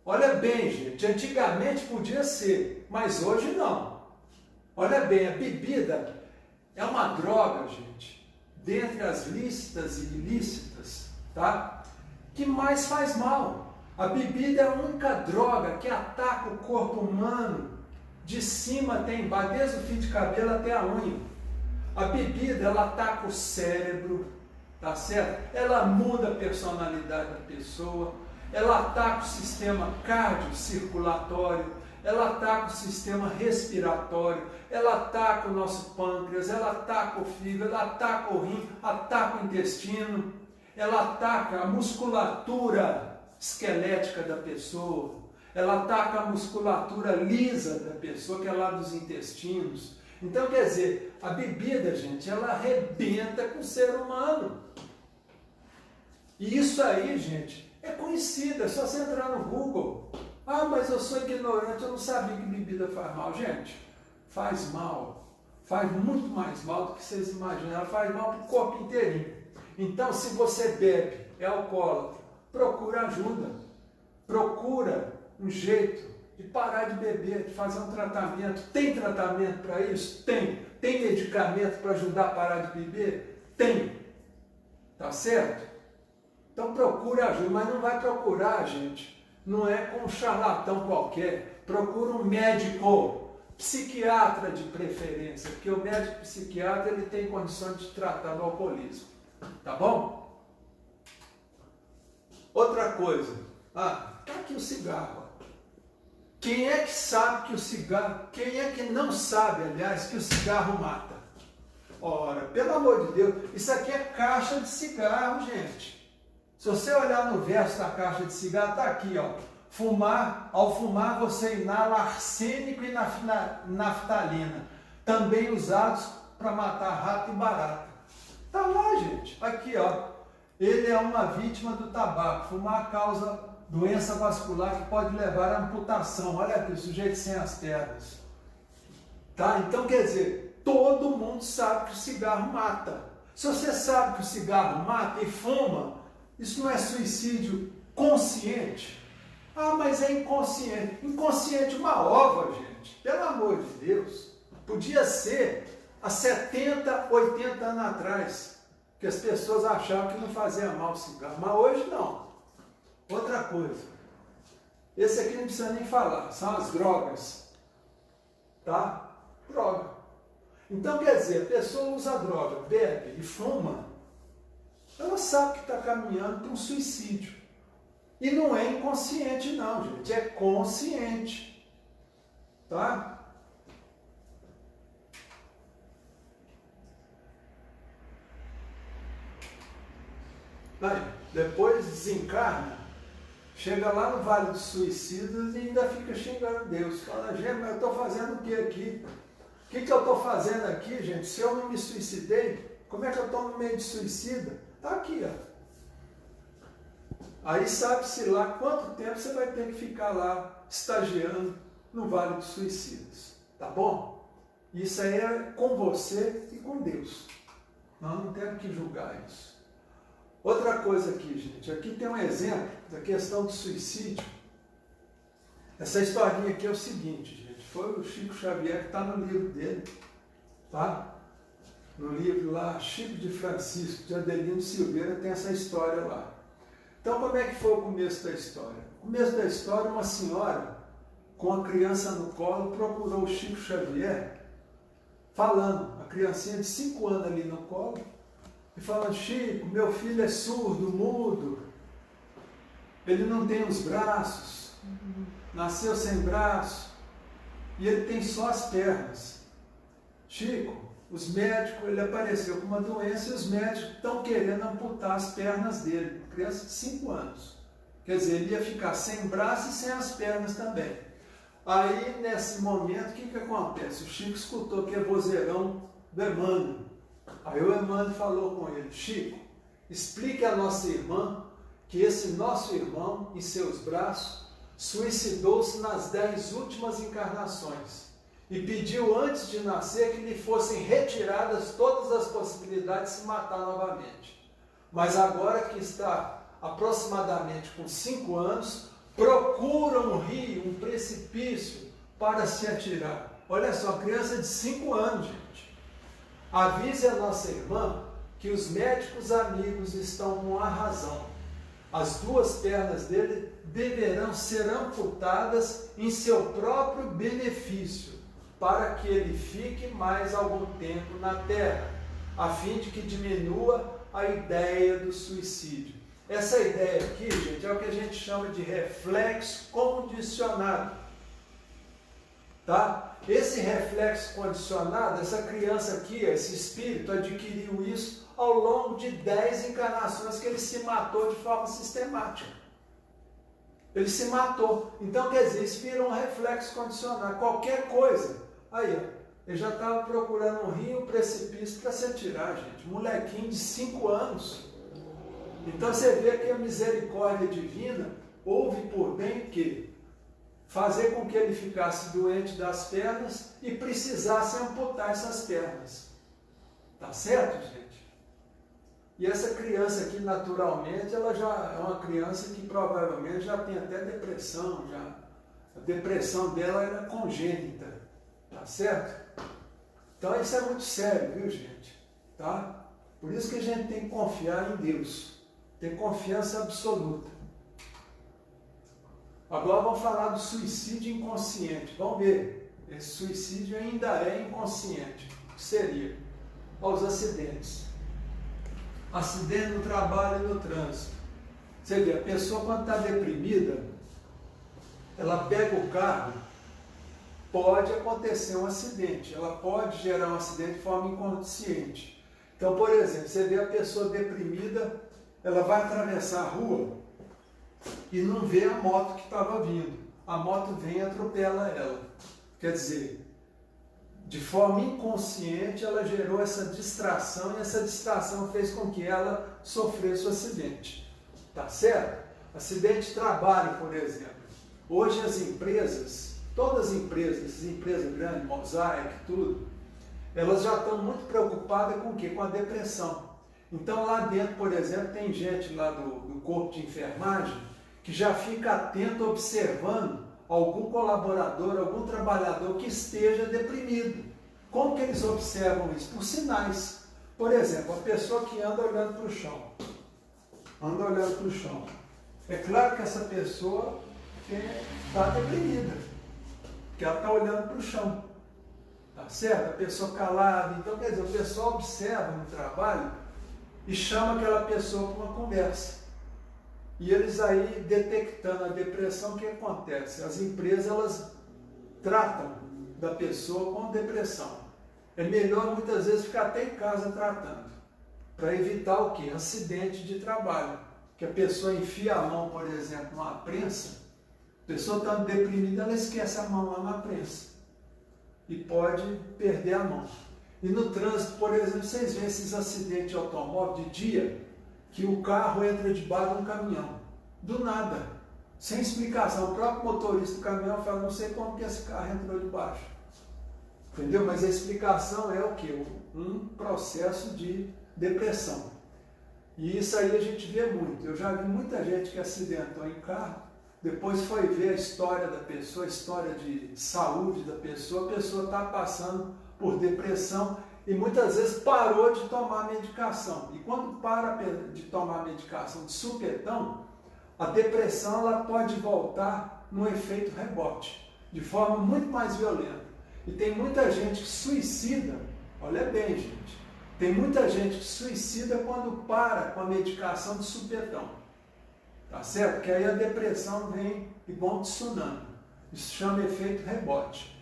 Olha bem, gente. Antigamente podia ser, mas hoje não. Olha bem, a bebida é uma droga, gente, dentre as lícitas e ilícitas, tá? Que mais faz mal. A bebida é a única droga que ataca o corpo humano de cima até embaixo, desde o fio de cabelo até a unha. A bebida, ela ataca o cérebro, tá certo? Ela muda a personalidade da pessoa, ela ataca o sistema cardiocirculatório, ela ataca o sistema respiratório, ela ataca o nosso pâncreas, ela ataca o fígado, ela ataca o rim, ataca o intestino, ela ataca a musculatura esquelética da pessoa, ela ataca a musculatura lisa da pessoa, que é lá dos intestinos. Então, quer dizer, a bebida, gente, ela arrebenta com o ser humano. E isso aí, gente, é conhecido, é só você entrar no Google. Ah, mas eu sou ignorante, eu não sabia que bebida faz mal. Gente, faz mal, faz muito mais mal do que vocês imaginam, ela faz mal para o corpo inteirinho. Então, se você bebe, é alcoólatra, procura ajuda, procura um jeito de parar de beber, de fazer um tratamento. Tem tratamento para isso? Tem. Tem medicamento para ajudar a parar de beber? Tem. Tá certo? Então procura ajuda, mas não vai procurar, gente. Não é com um charlatão qualquer. Procura um médico, psiquiatra de preferência, porque o médico psiquiatra ele tem condições de tratar do alcoolismo. Tá bom? Outra coisa. Tá aqui o cigarro. Quem é que sabe que o cigarro, quem é que não sabe, aliás, que o cigarro mata? Ora, pelo amor de Deus, isso aqui é caixa de cigarro, gente. Se você olhar no verso da caixa de cigarro, está aqui, ó. Ao fumar você inala arsênico e naftalina, também usados para matar rato e barata. Está lá, gente. Aqui, ó. Ele é uma vítima do tabaco. Fumar causa doença vascular que pode levar à amputação. Olha aqui, o sujeito sem as pernas. Tá? Então, quer dizer, todo mundo sabe que o cigarro mata. Se você sabe que o cigarro mata e fuma, isso não é suicídio consciente? Ah, mas é inconsciente. Inconsciente uma ova, gente. Pelo amor de Deus. Podia ser há 70, 80 anos atrás, que as pessoas achavam que não fazia mal o cigarro. Mas hoje não. Outra coisa. Esse aqui não precisa nem falar. São as drogas. Tá? Droga. Então, quer dizer, a pessoa usa droga, bebe e fuma, ela sabe que está caminhando para um suicídio. E não é inconsciente não, gente, é consciente. Tá? Aí, depois desencarna, chega lá no Vale dos Suicidas e ainda fica xingando Deus. Fala, gente, mas eu estou fazendo o que aqui? O que eu estou fazendo aqui, gente? Se eu não me suicidei, como é que eu estou no meio de suicida? Está aqui, ó. Aí sabe-se lá quanto tempo você vai ter que ficar lá estagiando no Vale dos Suicidas. Tá bom? Isso aí é com você e com Deus. Nós não temos que julgar isso. Outra coisa aqui, gente. Aqui tem um exemplo da questão do suicídio. Essa historinha aqui é o seguinte, gente. Foi o Chico Xavier que está no livro dele. Tá? No livro lá, Chico de Francisco, de Adelino Silveira, tem essa história lá. Então, como é que foi o começo da história? O começo da história, uma senhora com a criança no colo procurou o Chico Xavier, falando, a criancinha de 5 anos ali no colo, e falando, Chico, meu filho é surdo, mudo, ele não tem os braços, nasceu sem braço, e ele tem só as pernas. Chico, os médicos, ele apareceu com uma doença e os médicos estão querendo amputar as pernas dele, criança de 5 anos. Quer dizer, ele ia ficar sem braço e sem as pernas também. Aí, nesse momento, o que acontece? O Chico escutou que é vozeirão do Emmanuel. Aí o Emmanuel falou com ele, Chico, explique à nossa irmã que esse nosso irmão, em seus braços, suicidou-se nas 10 últimas encarnações e pediu antes de nascer que lhe fossem retiradas todas as possibilidades de se matar novamente. Mas agora que está aproximadamente com 5 anos, procura um rio, um precipício para se atirar. Olha só, criança de 5 anos, gente. Avise a nossa irmã que os médicos amigos estão com a razão. As 2 pernas dele deverão ser amputadas em seu próprio benefício, para que ele fique mais algum tempo na Terra, a fim de que diminua a ideia do suicídio. Essa ideia aqui, gente, é o que a gente chama de reflexo condicionado. Tá? Esse reflexo condicionado, essa criança aqui, esse espírito adquiriu isso ao longo de 10 encarnações que ele se matou de forma sistemática. Ele se matou. Então, quer dizer, isso vira um reflexo condicionado. Qualquer coisa. Aí, ó. Ele já estava procurando um rio, um precipício para se atirar, gente. Molequinho de 5 anos. Então, você vê que a misericórdia divina houve por bem que fazer com que ele ficasse doente das pernas e precisasse amputar essas pernas. Tá certo, gente? E essa criança aqui, naturalmente, ela já é uma criança que provavelmente já tem até depressão, já. A depressão dela era congênita, tá certo? Então isso é muito sério, viu, gente? Tá? Por isso que a gente tem que confiar em Deus, ter confiança absoluta. Agora vamos falar do suicídio inconsciente. Vamos ver, esse suicídio ainda é inconsciente. O que seria? Os acidentes. Acidente no trabalho e no trânsito. Você vê, a pessoa quando está deprimida, ela pega o carro, pode acontecer um acidente, ela pode gerar um acidente de forma inconsciente. Então, por exemplo, você vê a pessoa deprimida, ela vai atravessar a rua e não vê a moto que estava vindo. A moto vem e atropela ela. Quer dizer, de forma inconsciente, ela gerou essa distração e essa distração fez com que ela sofresse o acidente. Tá certo? Acidente de trabalho, por exemplo. Hoje as empresas, todas as empresas grandes, Mosaic, tudo, elas já estão muito preocupadas com o quê? Com a depressão. Então lá dentro, por exemplo, tem gente lá do corpo de enfermagem que já fica atento, observando algum colaborador, algum trabalhador que esteja deprimido. Como que eles observam isso? Por sinais. Por exemplo, a pessoa que anda olhando para o chão. Anda olhando para o chão. É claro que essa pessoa está deprimida, porque ela está olhando para o chão. Tá certo? A pessoa calada. Então, quer dizer, o pessoal observa no trabalho e chama aquela pessoa para uma conversa. E eles aí, detectando a depressão, o que acontece? As empresas, elas tratam da pessoa com depressão. É melhor, muitas vezes, ficar até em casa tratando, para evitar o quê? Acidente de trabalho. Que a pessoa enfia a mão, por exemplo, numa prensa, a pessoa está deprimida, ela esquece a mão lá na prensa. E pode perder a mão. E no trânsito, por exemplo, vocês veem esses acidentes de automóvel de dia, que o carro entra debaixo de um caminhão, do nada, sem explicação. O próprio motorista do caminhão fala, não sei como que esse carro entrou debaixo. Entendeu? Mas a explicação é o quê? Um processo de depressão. E isso aí a gente vê muito. Eu já vi muita gente que acidentou em carro, depois foi ver a história da pessoa, a história de saúde da pessoa, a pessoa está passando por depressão, e muitas vezes parou de tomar medicação. E quando para de tomar medicação de supetão, a depressão ela pode voltar no efeito rebote, de forma muito mais violenta. E tem muita gente que suicida, olha bem, gente, tem muita gente que suicida quando para com a medicação de supetão. Tá certo? Porque aí a depressão vem igual um tsunami. Isso chama efeito rebote.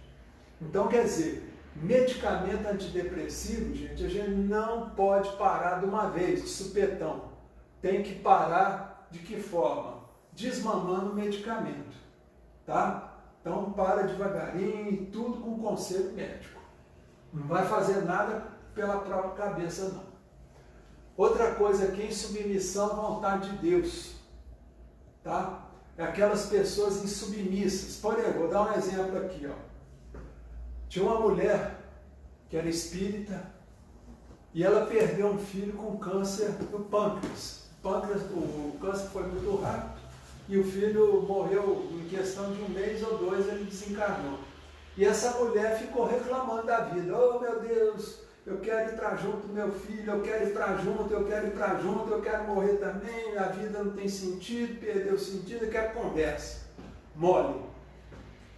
Então, quer dizer, medicamento antidepressivo, gente, a gente não pode parar de uma vez, de supetão. Tem que parar de que forma? Desmamando o medicamento, tá? Então, para devagarinho e tudo com conselho médico. Não vai fazer nada pela própria cabeça, não. Outra coisa aqui, insubmissão à vontade de Deus, tá? É aquelas pessoas insubmissas. Por exemplo, vou dar um exemplo aqui, ó. Tinha uma mulher que era espírita e ela perdeu um filho com câncer do pâncreas. O câncer foi muito rápido e o filho morreu em questão de 1 mês ou 2, ele desencarnou. E essa mulher ficou reclamando da vida. Oh, meu Deus, eu quero ir para junto do meu filho, eu quero ir para junto, eu quero ir para junto, eu quero morrer também, a vida não tem sentido, perdeu o sentido, eu quero conversa. Mole.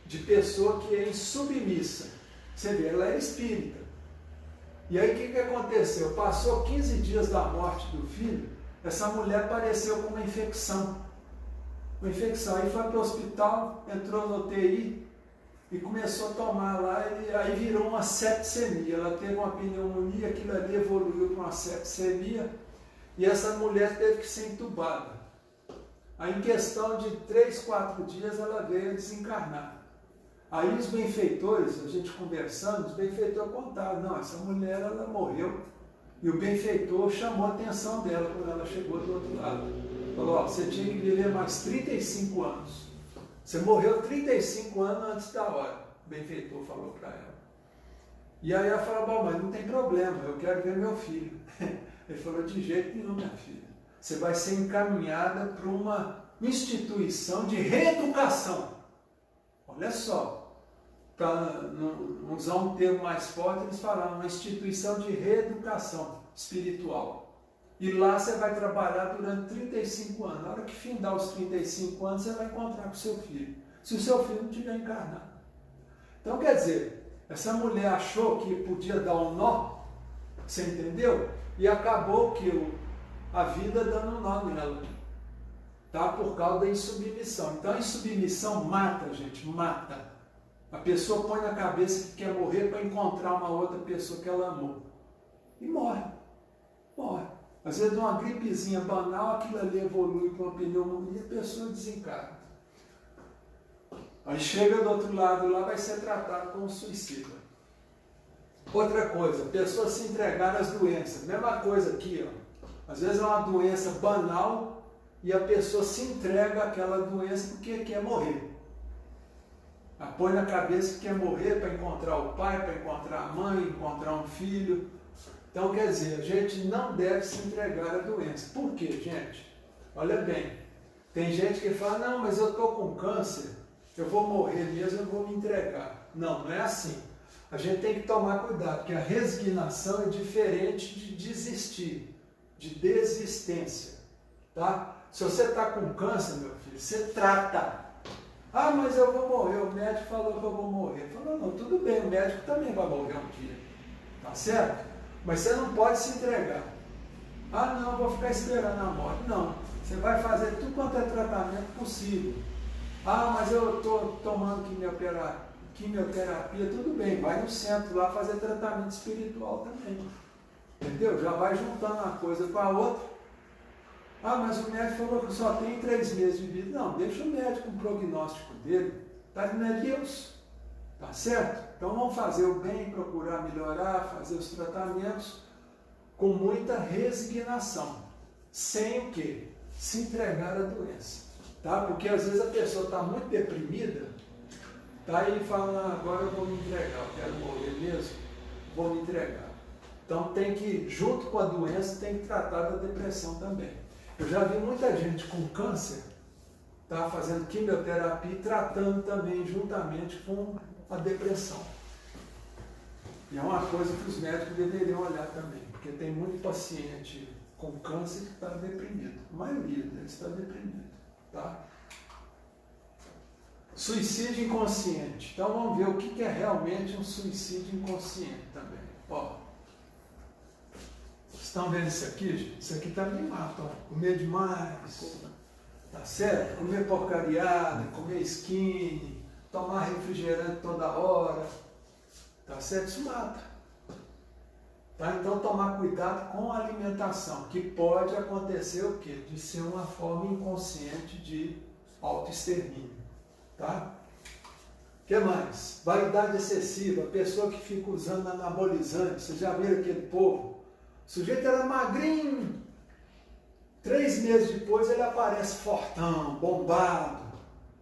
De pessoa que é insubmissa. Você vê, ela é espírita. E aí o que aconteceu? Passou 15 dias da morte do filho, essa mulher apareceu com uma infecção. Uma infecção. Aí foi para o hospital, entrou no UTI, e começou a tomar lá, e aí virou uma septicemia. Ela teve uma pneumonia, aquilo ali evoluiu para uma septicemia, e essa mulher teve que ser entubada. Aí em questão de 3, 4 dias ela veio a desencarnar. Aí os benfeitores, a gente conversando, os benfeitores contaram, não, essa mulher ela morreu, e o benfeitor chamou a atenção dela quando ela chegou do outro lado. Falou, ó, você tinha que viver mais 35 anos. Você morreu 35 anos antes da hora, o benfeitor falou para ela. E aí ela falou, bom, mas não tem problema, eu quero ver meu filho. Ele falou, de jeito nenhum, minha filha. Você vai ser encaminhada para uma instituição de reeducação. Olha só. Para não usar um termo mais forte, eles falaram uma instituição de reeducação espiritual. E lá você vai trabalhar durante 35 anos. Na hora que findar os 35 anos, você vai encontrar com o seu filho. Se o seu filho não tiver encarnado. Então, quer dizer, essa mulher achou que podia dar um nó, você entendeu? E acabou que a vida dando um nó nela. Tá? Por causa da insubmissão. Então, a insubmissão mata, gente, mata. A pessoa põe na cabeça que quer morrer para encontrar uma outra pessoa que ela amou. E morre. Morre. Às vezes, uma gripezinha banal, aquilo ali evolui para uma pneumonia e a pessoa desencarna. Aí chega do outro lado lá, vai ser tratado como suicida. Outra coisa, pessoas se entregaram às doenças. Mesma coisa aqui, ó. Às vezes é uma doença banal e a pessoa se entrega àquela doença porque quer morrer. Põe na cabeça que quer morrer para encontrar o pai, para encontrar a mãe, encontrar um filho. Então, quer dizer, a gente não deve se entregar à doença. Por quê, gente? Olha bem, tem gente que fala, não, mas eu estou com câncer, eu vou morrer mesmo, eu vou me entregar. Não, não é assim. A gente tem que tomar cuidado, porque a resignação é diferente de desistir, de desistência. Tá? Se você está com câncer, meu filho, você trata. Ah, mas eu vou morrer, o médico falou que eu vou morrer. Falou, não, tudo bem, o médico também vai morrer um dia. Tá certo? Mas você não pode se entregar. Ah, não, eu vou ficar esperando a morte. Não, você vai fazer tudo quanto é tratamento possível. Ah, mas eu estou tomando quimioterapia, tudo bem, vai no centro lá fazer tratamento espiritual também. Entendeu? Já vai juntando uma coisa com a outra. Ah, mas o médico falou que só tem 3 meses de vida. Não, deixa o médico com o prognóstico dele. Tá, não é Deus. Tá certo? Então vamos fazer o bem, procurar melhorar, fazer os tratamentos com muita resignação. Sem o quê? Se entregar à doença. Tá? Porque às vezes a pessoa está muito deprimida, tá? E fala, agora eu vou me entregar, eu quero morrer mesmo, vou me entregar. Então tem que, junto com a doença, tem que tratar da depressão também. Eu já vi muita gente com câncer, tá, fazendo quimioterapia e tratando também juntamente com a depressão. E é uma coisa que os médicos deveriam olhar também, porque tem muito paciente com câncer que está deprimido. A maioria deles está deprimido. Tá? Suicídio inconsciente. Então vamos ver o que é realmente um suicídio inconsciente também. Ó. Estão vendo isso aqui, gente? Isso aqui está me mata, ó. Comer demais, tá certo? Comer porcariada, comer skinny, tomar refrigerante toda hora, tá certo? Isso mata. Tá? Então tomar cuidado com a alimentação, que pode acontecer o quê? De ser uma forma inconsciente de autoextermínio. Tá? O que mais? Vaidade excessiva, pessoa que fica usando anabolizante. Vocês já viram aquele povo? O sujeito era magrinho, 3 meses depois ele aparece fortão, bombado.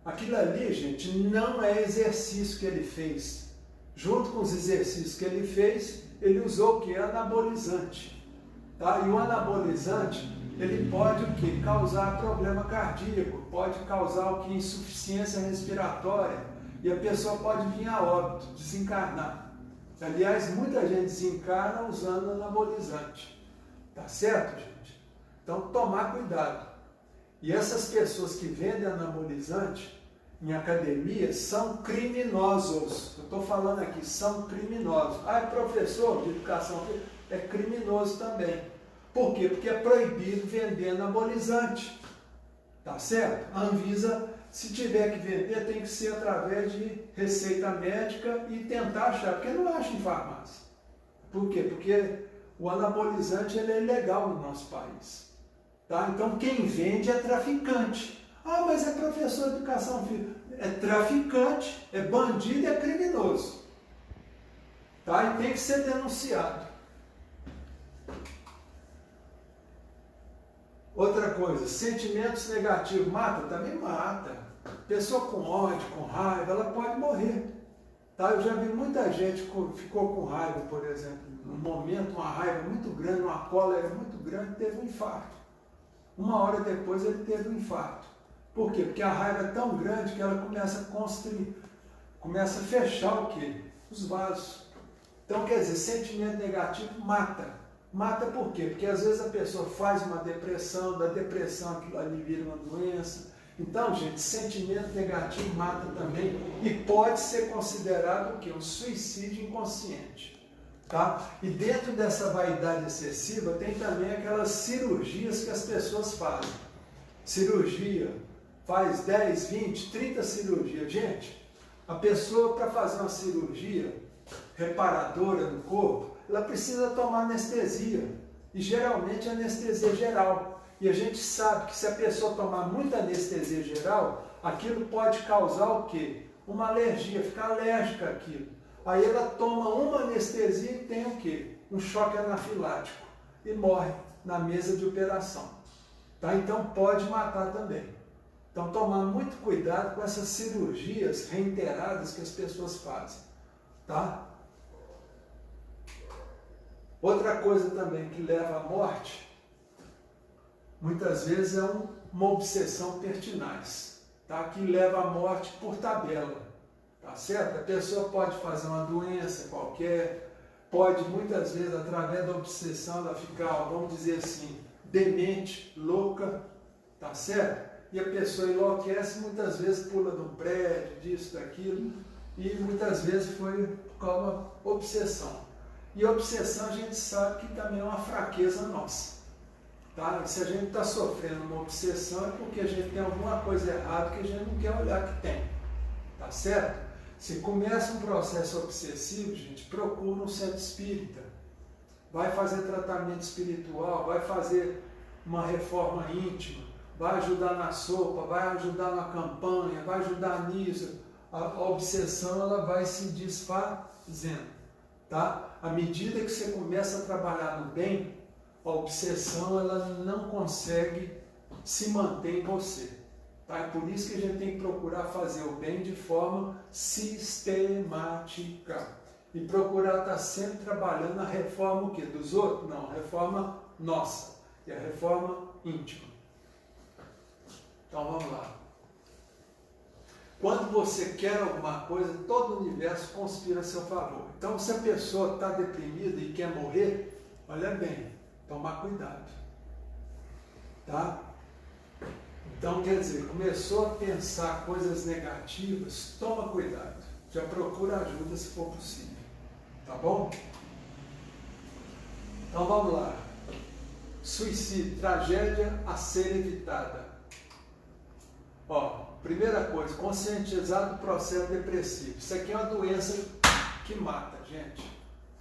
Aquilo ali, gente, não é exercício que ele fez. Junto com os exercícios que ele fez, ele usou o que? Anabolizante. Tá? E o anabolizante, ele pode o que? Causar problema cardíaco, pode causar o que? Insuficiência respiratória, e a pessoa pode vir a óbito, desencarnar. Aliás, muita gente desencarna usando anabolizante. Tá certo, gente? Então, tomar cuidado. E essas pessoas que vendem anabolizante em academias são criminosos. Eu estou falando aqui, são criminosos. Ah, é professor de educação, é criminoso também. Por quê? Porque é proibido vender anabolizante. Tá certo? A Anvisa se tiver que vender, tem que ser através de receita médica e tentar achar, porque não acha em farmácia. Por quê? Porque o anabolizante ele é ilegal no nosso país. Tá? Então quem vende é traficante. Ah, mas é professor de educação física. É traficante, é bandido, é criminoso. Tá? E tem que ser denunciado. Outra coisa, sentimentos negativos, mata? Também mata. Pessoa com ódio, com raiva, ela pode morrer. Tá? Eu já vi muita gente que ficou com raiva, por exemplo, num momento, uma raiva muito grande, uma cólera muito grande, teve um infarto. Uma hora depois ele teve um infarto. Por quê? Porque a raiva é tão grande que ela começa a construir, começa a fechar o quê? Os vasos. Então, quer dizer, sentimento negativo mata. Mata por quê? Porque às vezes a pessoa faz uma depressão, da depressão aquilo ali vira uma doença. Então, gente, sentimento negativo mata também e pode ser considerado o quê? Um suicídio inconsciente. Tá? E dentro dessa vaidade excessiva tem também aquelas cirurgias que as pessoas fazem. Cirurgia, faz 10, 20, 30 cirurgias. Gente, a pessoa para fazer uma cirurgia reparadora no corpo, ela precisa tomar anestesia, e geralmente anestesia geral. E a gente sabe que se a pessoa tomar muita anestesia geral, aquilo pode causar o quê? Uma alergia, ficar alérgica àquilo. Aí ela toma uma anestesia e tem o quê? Um choque anafilático e morre na mesa de operação. Tá? Então pode matar também. Então tomar muito cuidado com essas cirurgias reiteradas que as pessoas fazem. Tá? Outra coisa também que leva à morte, muitas vezes é uma obsessão pertinaz, tá? Que leva à morte por tabela, tá certo? A pessoa pode fazer uma doença qualquer, pode muitas vezes através da obsessão ela ficar, vamos dizer assim, demente, louca, tá certo? E a pessoa enlouquece, muitas vezes pula de um prédio, disso, daquilo, e muitas vezes foi por causa de uma obsessão. E obsessão a gente sabe que também é uma fraqueza nossa. Tá? E se a gente está sofrendo uma obsessão é porque a gente tem alguma coisa errada que a gente não quer olhar que tem. Tá certo? Se começa um processo obsessivo, gente, procura um centro espírita. Vai fazer tratamento espiritual, vai fazer uma reforma íntima, vai ajudar na sopa, vai ajudar na campanha, vai ajudar nisso. A obsessão ela vai se desfazendo. Tá? À medida que você começa a trabalhar no bem, a obsessão ela não consegue se manter em você. Tá? É por isso que a gente tem que procurar fazer o bem de forma sistemática. E procurar estar sempre trabalhando na reforma o quê? Dos outros? Não, a reforma nossa. E a reforma íntima. Então vamos lá. Quando você quer alguma coisa, todo o universo conspira a seu favor. Então, se a pessoa está deprimida e quer morrer, olha bem, tomar cuidado. Tá? Então, quer dizer, começou a pensar coisas negativas, toma cuidado. Já procura ajuda se for possível. Tá bom? Então, vamos lá. Suicídio, tragédia a ser evitada. Ó, primeira coisa, conscientizar do processo depressivo. Isso aqui é uma doença que mata, gente.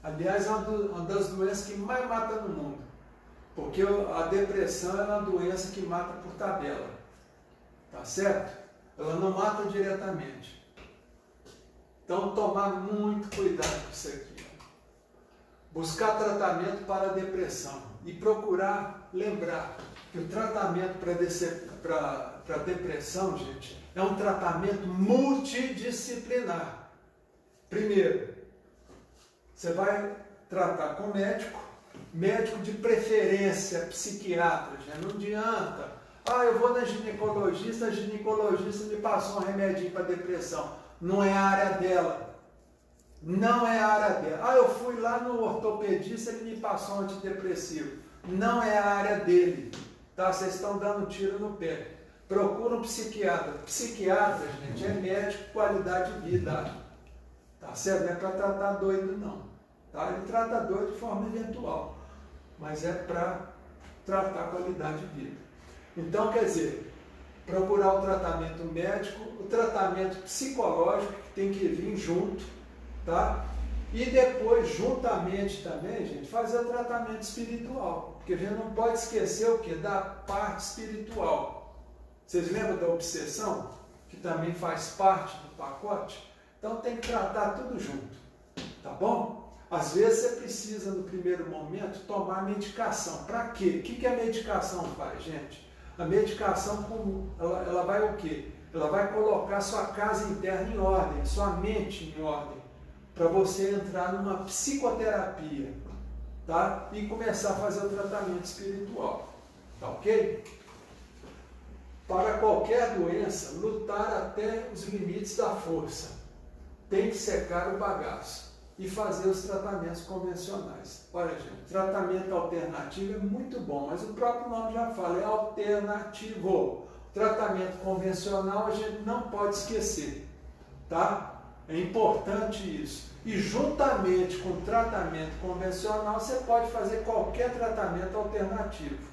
Aliás, é uma das doenças que mais mata no mundo. Porque a depressão é uma doença que mata por tabela. Tá certo? Ela não mata diretamente. Então, tomar muito cuidado com isso aqui. Buscar tratamento para a depressão. E procurar lembrar que o tratamento para depressão, gente, é um tratamento multidisciplinar. Primeiro, você vai tratar com médico de preferência, psiquiatra, gente, não adianta. Ah, eu vou na ginecologista, a ginecologista me passou um remedinho para depressão. Não é a área dela. Não é a área dela. Ah, eu fui lá no ortopedista, ele me passou um antidepressivo. Não é a área dele. Tá? Vocês estão dando tiro no pé. Procura um psiquiatra. Psiquiatra, gente, é médico de qualidade de vida. Tá certo? Não é para tratar doido, não. Tá? Ele trata doido de forma eventual. Mas é para tratar a qualidade de vida. Então, quer dizer, procurar o tratamento médico, o tratamento psicológico que tem que vir junto, tá? E depois, juntamente também, gente, fazer o tratamento espiritual. Porque a gente não pode esquecer o quê? Da parte espiritual. Vocês lembram da obsessão? Que também faz parte do pacote? Então tem que tratar tudo junto, tá bom? Às vezes você precisa, no primeiro momento, tomar medicação. Para quê? O que a medicação faz, gente? A medicação, ela vai o quê? Ela vai colocar sua casa interna em ordem, sua mente em ordem, para você entrar numa psicoterapia, tá? E começar a fazer o tratamento espiritual, tá ok? Para qualquer doença, lutar até os limites da força. Tem que secar o bagaço e fazer os tratamentos convencionais. Olha, gente, tratamento alternativo é muito bom, mas o próprio nome já fala, é alternativo. O tratamento convencional a gente não pode esquecer, tá? É importante isso. E juntamente com o tratamento convencional, você pode fazer qualquer tratamento alternativo,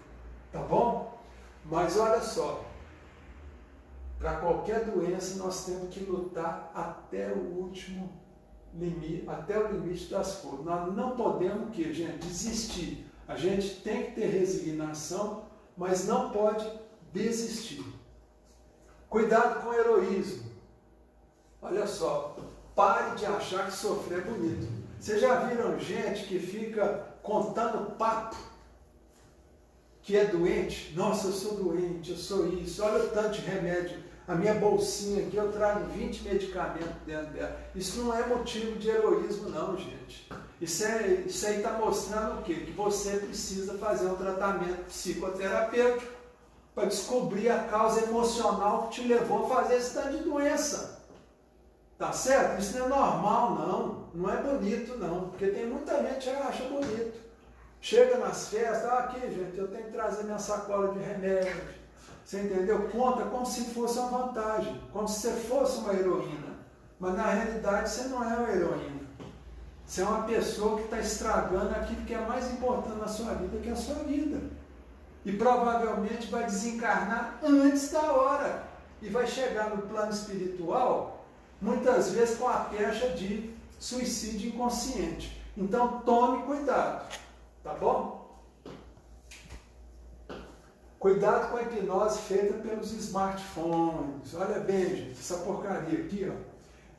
tá bom? Mas olha só, para qualquer doença nós temos que lutar até o último limite, até o limite das forças. Nós não podemos, que, gente, desistir. A gente tem que ter resignação, mas não pode desistir. Cuidado com o heroísmo. Olha só, pare de achar que sofrer é bonito. Vocês já viram gente que fica contando papo, que é doente? Nossa, eu sou doente, eu sou isso, olha o tanto de remédio. A minha bolsinha aqui, eu trago 20 medicamentos dentro dela. Isso não é motivo de heroísmo, não, gente. Isso aí está mostrando o quê? Que você precisa fazer um tratamento psicoterapêutico para descobrir a causa emocional que te levou a fazer esse tanto de doença. Tá certo? Isso não é normal, não. Não é bonito, não. Porque tem muita gente que acha bonito. Chega nas festas, aqui, gente, eu tenho que trazer minha sacola de remédio. Você entendeu? Conta como se fosse uma vantagem, como se você fosse uma heroína. Mas na realidade você não é uma heroína. Você é uma pessoa que está estragando aquilo que é mais importante na sua vida, que é a sua vida. E provavelmente vai desencarnar antes da hora. E vai chegar no plano espiritual, muitas vezes com a pecha de suicídio inconsciente. Então tome cuidado, tá bom? Cuidado com a hipnose feita pelos smartphones. Olha bem, gente, essa porcaria aqui, ó,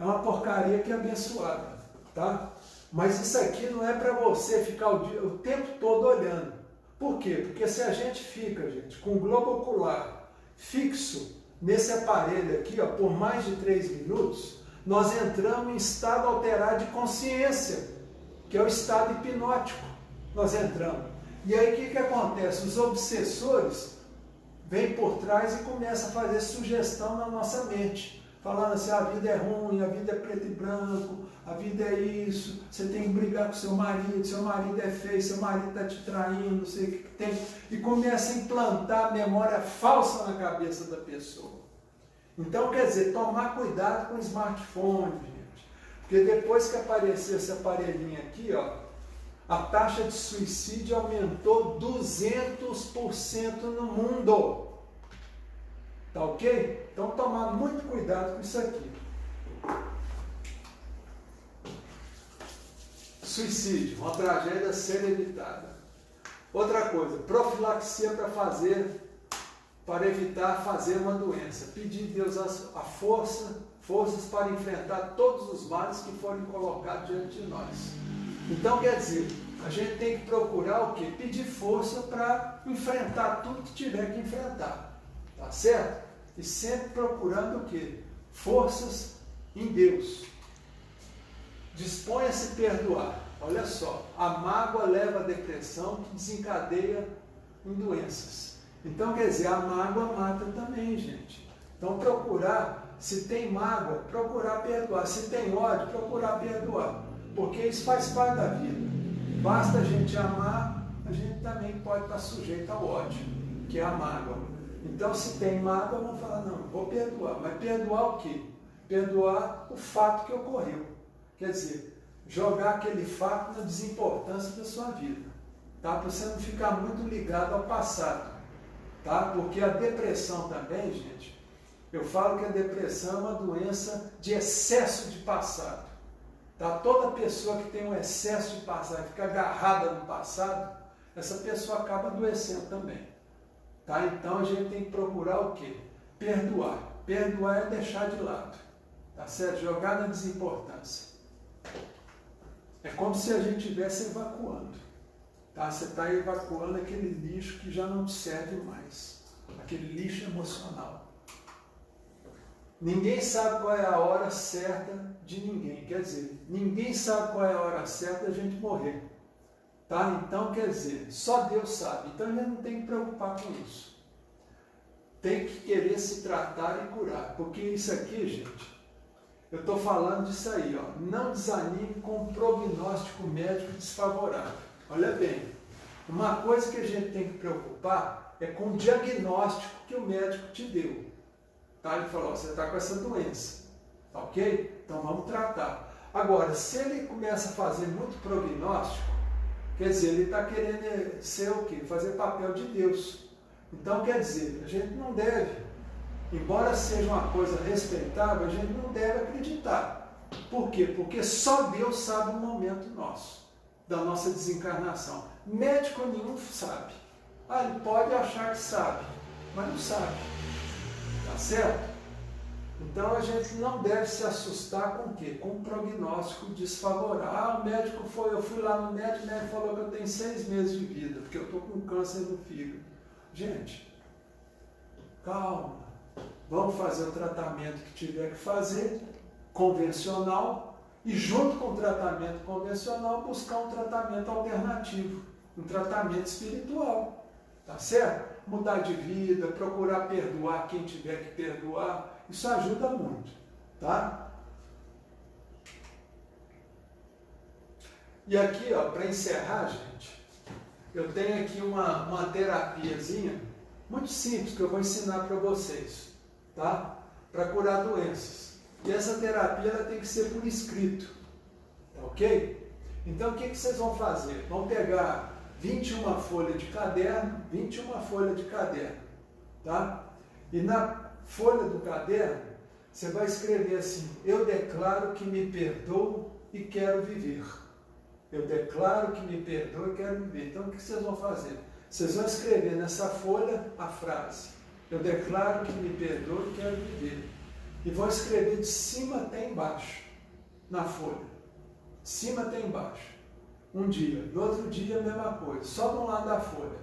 é uma porcaria que é abençoada, tá? Mas isso aqui não é para você ficar o tempo todo olhando. Por quê? Porque se a gente fica, gente, com o globo ocular fixo nesse aparelho aqui, ó, por mais de 3 minutos, nós entramos em estado alterado de consciência, que é o estado hipnótico. Nós entramos. E aí o que acontece? Os obsessores vêm por trás e começam a fazer sugestão na nossa mente, falando assim, a vida é ruim, a vida é preto e branco, a vida é isso, você tem que brigar com seu marido é feio, seu marido está te traindo, não sei o que tem, e começa a implantar memória falsa na cabeça da pessoa. Então, quer dizer, tomar cuidado com o smartphone, gente, porque depois que apareceu esse aparelhinho aqui, ó, a taxa de suicídio aumentou 200% no mundo. Tá ok? Então tomar muito cuidado com isso aqui. Suicídio, uma tragédia a ser evitada. Outra coisa, profilaxia para evitar fazer uma doença. Pedir a Deus a forças para enfrentar todos os males que forem colocados diante de nós. Então, quer dizer, a gente tem que procurar o quê? Pedir força para enfrentar tudo que tiver que enfrentar. Tá certo? E sempre procurando o quê? Forças em Deus. Disponha-se a perdoar. Olha só, a mágoa leva à depressão que desencadeia em doenças. Então, quer dizer, a mágoa mata também, gente. Então, procurar, se tem mágoa, procurar perdoar. Se tem ódio, procurar perdoar. Porque isso faz parte da vida. Basta a gente amar, a gente também pode estar sujeito ao ódio, que é a mágoa. Então, se tem mágoa, vamos falar, não, vou perdoar. Mas perdoar o quê? Perdoar o fato que ocorreu. Quer dizer, jogar aquele fato na desimportância da sua vida. Tá? Para você não ficar muito ligado ao passado. tá? Porque a depressão também, gente, eu falo que a depressão é uma doença de excesso de passado. Tá? Toda pessoa que tem um excesso de passado, fica agarrada no passado, essa pessoa acaba adoecendo também. Tá? Então a gente tem que procurar o quê? Perdoar. Perdoar é deixar de lado. Tá certo? Jogar na desimportância. É como se a gente estivesse evacuando. Tá? Você está evacuando aquele lixo que já não te serve mais. Aquele lixo emocional. Ninguém sabe qual é a hora certa de ninguém. Quer dizer, ninguém sabe qual é a hora certa de a gente morrer. Tá? Então, quer dizer, só Deus sabe. Então, a gente não tem que preocupar com isso. Tem que querer se tratar e curar. Porque isso aqui, gente, eu estou falando disso aí, ó. Não desanime com um prognóstico médico desfavorável. Olha bem, uma coisa que a gente tem que preocupar é com o diagnóstico que o médico te deu. Tá? Ele falou, você está com essa doença, tá ok? Então vamos tratar. Agora, se ele começa a fazer muito prognóstico, quer dizer, ele está querendo ser o quê? Fazer papel de Deus. Então, quer dizer, a gente não deve, embora seja uma coisa respeitável, a gente não deve acreditar. Por quê? Porque só Deus sabe o momento nosso, da nossa desencarnação. Médico nenhum sabe. Ah, ele pode achar que sabe, mas não sabe. Tá certo? Então a gente não deve se assustar com o quê? Com um prognóstico desfavorável. Ah, o médico foi, eu fui lá no médico, o médico falou que eu tenho 6 meses de vida, porque eu estou com câncer no fígado. Gente, calma. Vamos fazer o tratamento que tiver que fazer, convencional, e junto com o tratamento convencional, buscar um tratamento alternativo, um tratamento espiritual. Tá certo? Mudar de vida, procurar perdoar quem tiver que perdoar, isso ajuda muito, tá? E aqui, ó, para encerrar, gente, eu tenho aqui uma terapiazinha muito simples que eu vou ensinar para vocês, tá? Para curar doenças. E essa terapia ela tem que ser por escrito, tá ok? Então o que vocês vão fazer? Vão pegar 21 folhas de caderno, 21 folhas de caderno, tá? E na folha do caderno, você vai escrever assim, eu declaro que me perdoo e quero viver. Eu declaro que me perdoo e quero viver. Então, o que vocês vão fazer? Vocês vão escrever nessa folha a frase, eu declaro que me perdoo e quero viver. E vão escrever de cima até embaixo, na folha. De cima até embaixo. Um dia, no outro dia a mesma coisa, só de um lado da folha.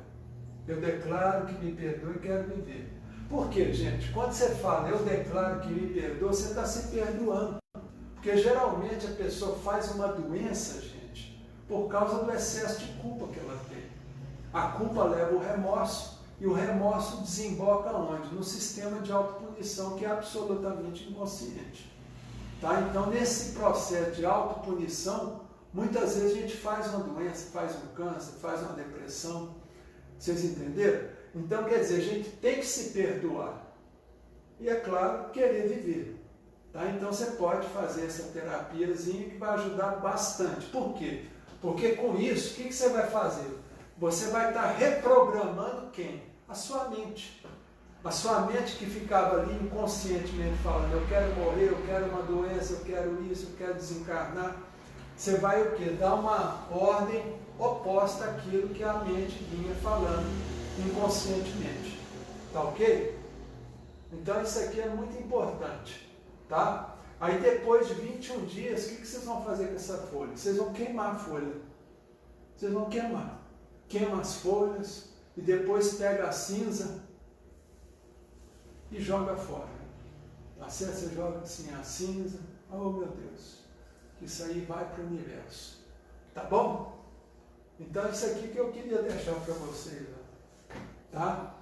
Eu declaro que me perdoo e quero viver. Por quê, gente? Quando você fala, eu declaro que me perdoo, você está se perdoando. Porque geralmente a pessoa faz uma doença, gente, por causa do excesso de culpa que ela tem. A culpa leva o remorso, e o remorso desemboca onde? No sistema de autopunição, que é absolutamente inconsciente. Tá? Então, nesse processo de autopunição, muitas vezes a gente faz uma doença, faz um câncer, faz uma depressão. Vocês entenderam? Então, quer dizer, a gente tem que se perdoar. E, é claro, querer viver. Tá? Então, você pode fazer essa terapiazinha que vai ajudar bastante. Por quê? Porque com isso, o que você vai fazer? Você vai estar reprogramando quem? A sua mente. A sua mente que ficava ali inconscientemente falando, eu quero morrer, eu quero uma doença, eu quero isso, eu quero desencarnar. Você vai o quê? Dar uma ordem oposta àquilo que a mente vinha falando inconscientemente. Tá ok? Então isso aqui é muito importante. Tá? Aí depois de 21 dias, o que vocês vão fazer com essa folha? Vocês vão queimar a folha. Vocês vão queimar. Queima as folhas e depois pega a cinza e joga fora. Tá certo? Você joga assim a cinza. Oh meu Deus. Isso aí vai para o universo. Tá bom? Então isso aqui que eu queria deixar para vocês. Tá?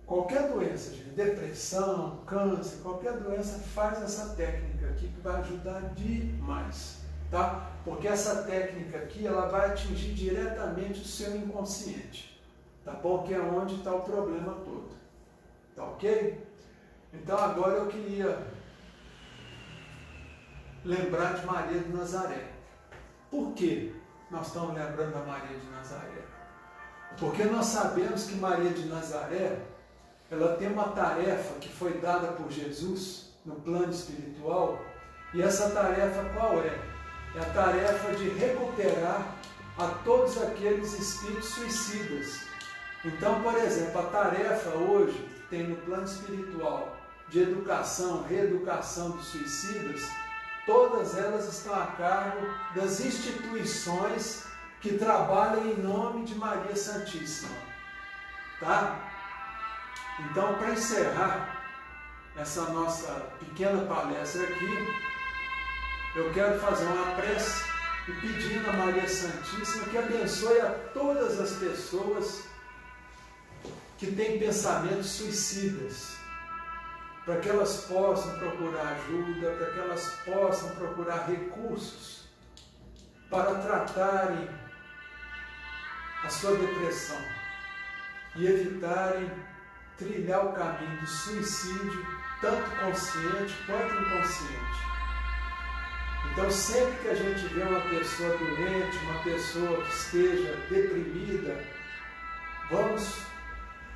Qualquer doença, gente, depressão, câncer, qualquer doença, faz essa técnica aqui que vai ajudar demais. Tá? Porque essa técnica aqui, ela vai atingir diretamente o seu inconsciente. Tá bom? Que é onde está o problema todo. Tá ok? Então agora eu queria lembrar de Maria de Nazaré. Por que nós estamos lembrando da Maria de Nazaré? Porque nós sabemos que Maria de Nazaré, ela tem uma tarefa que foi dada por Jesus no plano espiritual, e essa tarefa qual é? É a tarefa de recuperar a todos aqueles espíritos suicidas. Então, por exemplo, a tarefa hoje tem no plano espiritual de educação, reeducação dos suicidas, todas elas estão a cargo das instituições que trabalham em nome de Maria Santíssima. Tá? Então, para encerrar essa nossa pequena palestra aqui, eu quero fazer uma prece e pedindo a Maria Santíssima que abençoe a todas as pessoas que têm pensamentos suicidas, para que elas possam procurar ajuda, para que elas possam procurar recursos para tratarem a sua depressão e evitarem trilhar o caminho do suicídio, tanto consciente quanto inconsciente. Então, sempre que a gente vê uma pessoa doente, uma pessoa que esteja deprimida, vamos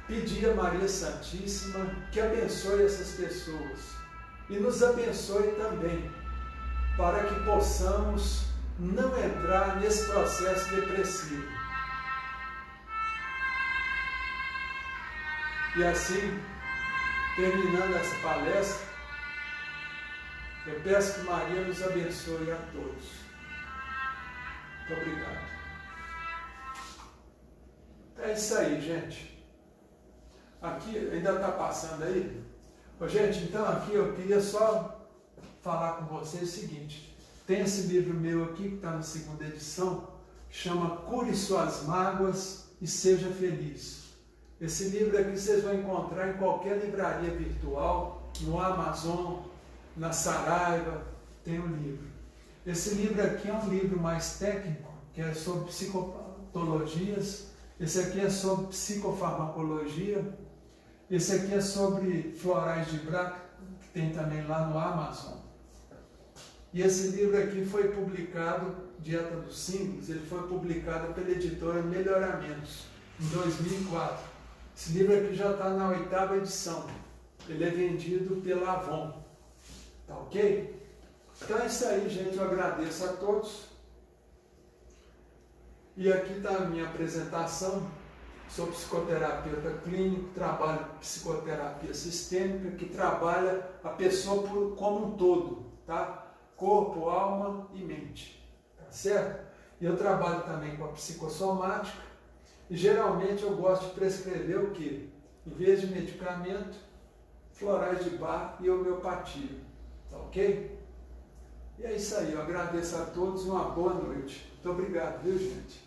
pedir a Maria Santíssima que abençoe essas pessoas e nos abençoe também, para que possamos não entrar nesse processo depressivo. E assim, terminando essa palestra, eu peço que Maria nos abençoe a todos. Muito obrigado. É isso aí, gente. Aqui, ainda está passando aí? Ô, gente, então aqui eu queria só falar com vocês o seguinte. Tem esse livro meu aqui, que está na 2ª edição, que chama Cure Suas Mágoas e Seja Feliz. Esse livro aqui vocês vão encontrar em qualquer livraria virtual, no Amazon, na Saraiva, tem um livro. Esse livro aqui é um livro mais técnico, que é sobre psicopatologias. Esse aqui é sobre psicofarmacologia. Esse aqui é sobre florais de Bach, que tem também lá no Amazon. E esse livro aqui foi publicado, Dieta dos Símbolos, ele foi publicado pela editora Melhoramentos, em 2004. Esse livro aqui já está na 8ª edição. Ele é vendido pela Avon. Tá ok? Então é isso aí, gente. Eu agradeço a todos. E aqui está a minha apresentação. Sou psicoterapeuta clínico, trabalho com psicoterapia sistêmica, que trabalha a pessoa como um todo, tá? Corpo, alma e mente, tá certo? E eu trabalho também com a psicossomática, e geralmente eu gosto de prescrever o quê? Em vez de medicamento, florais de Bach e homeopatia, tá ok? E é isso aí, eu agradeço a todos e uma boa noite. Muito obrigado, viu, gente?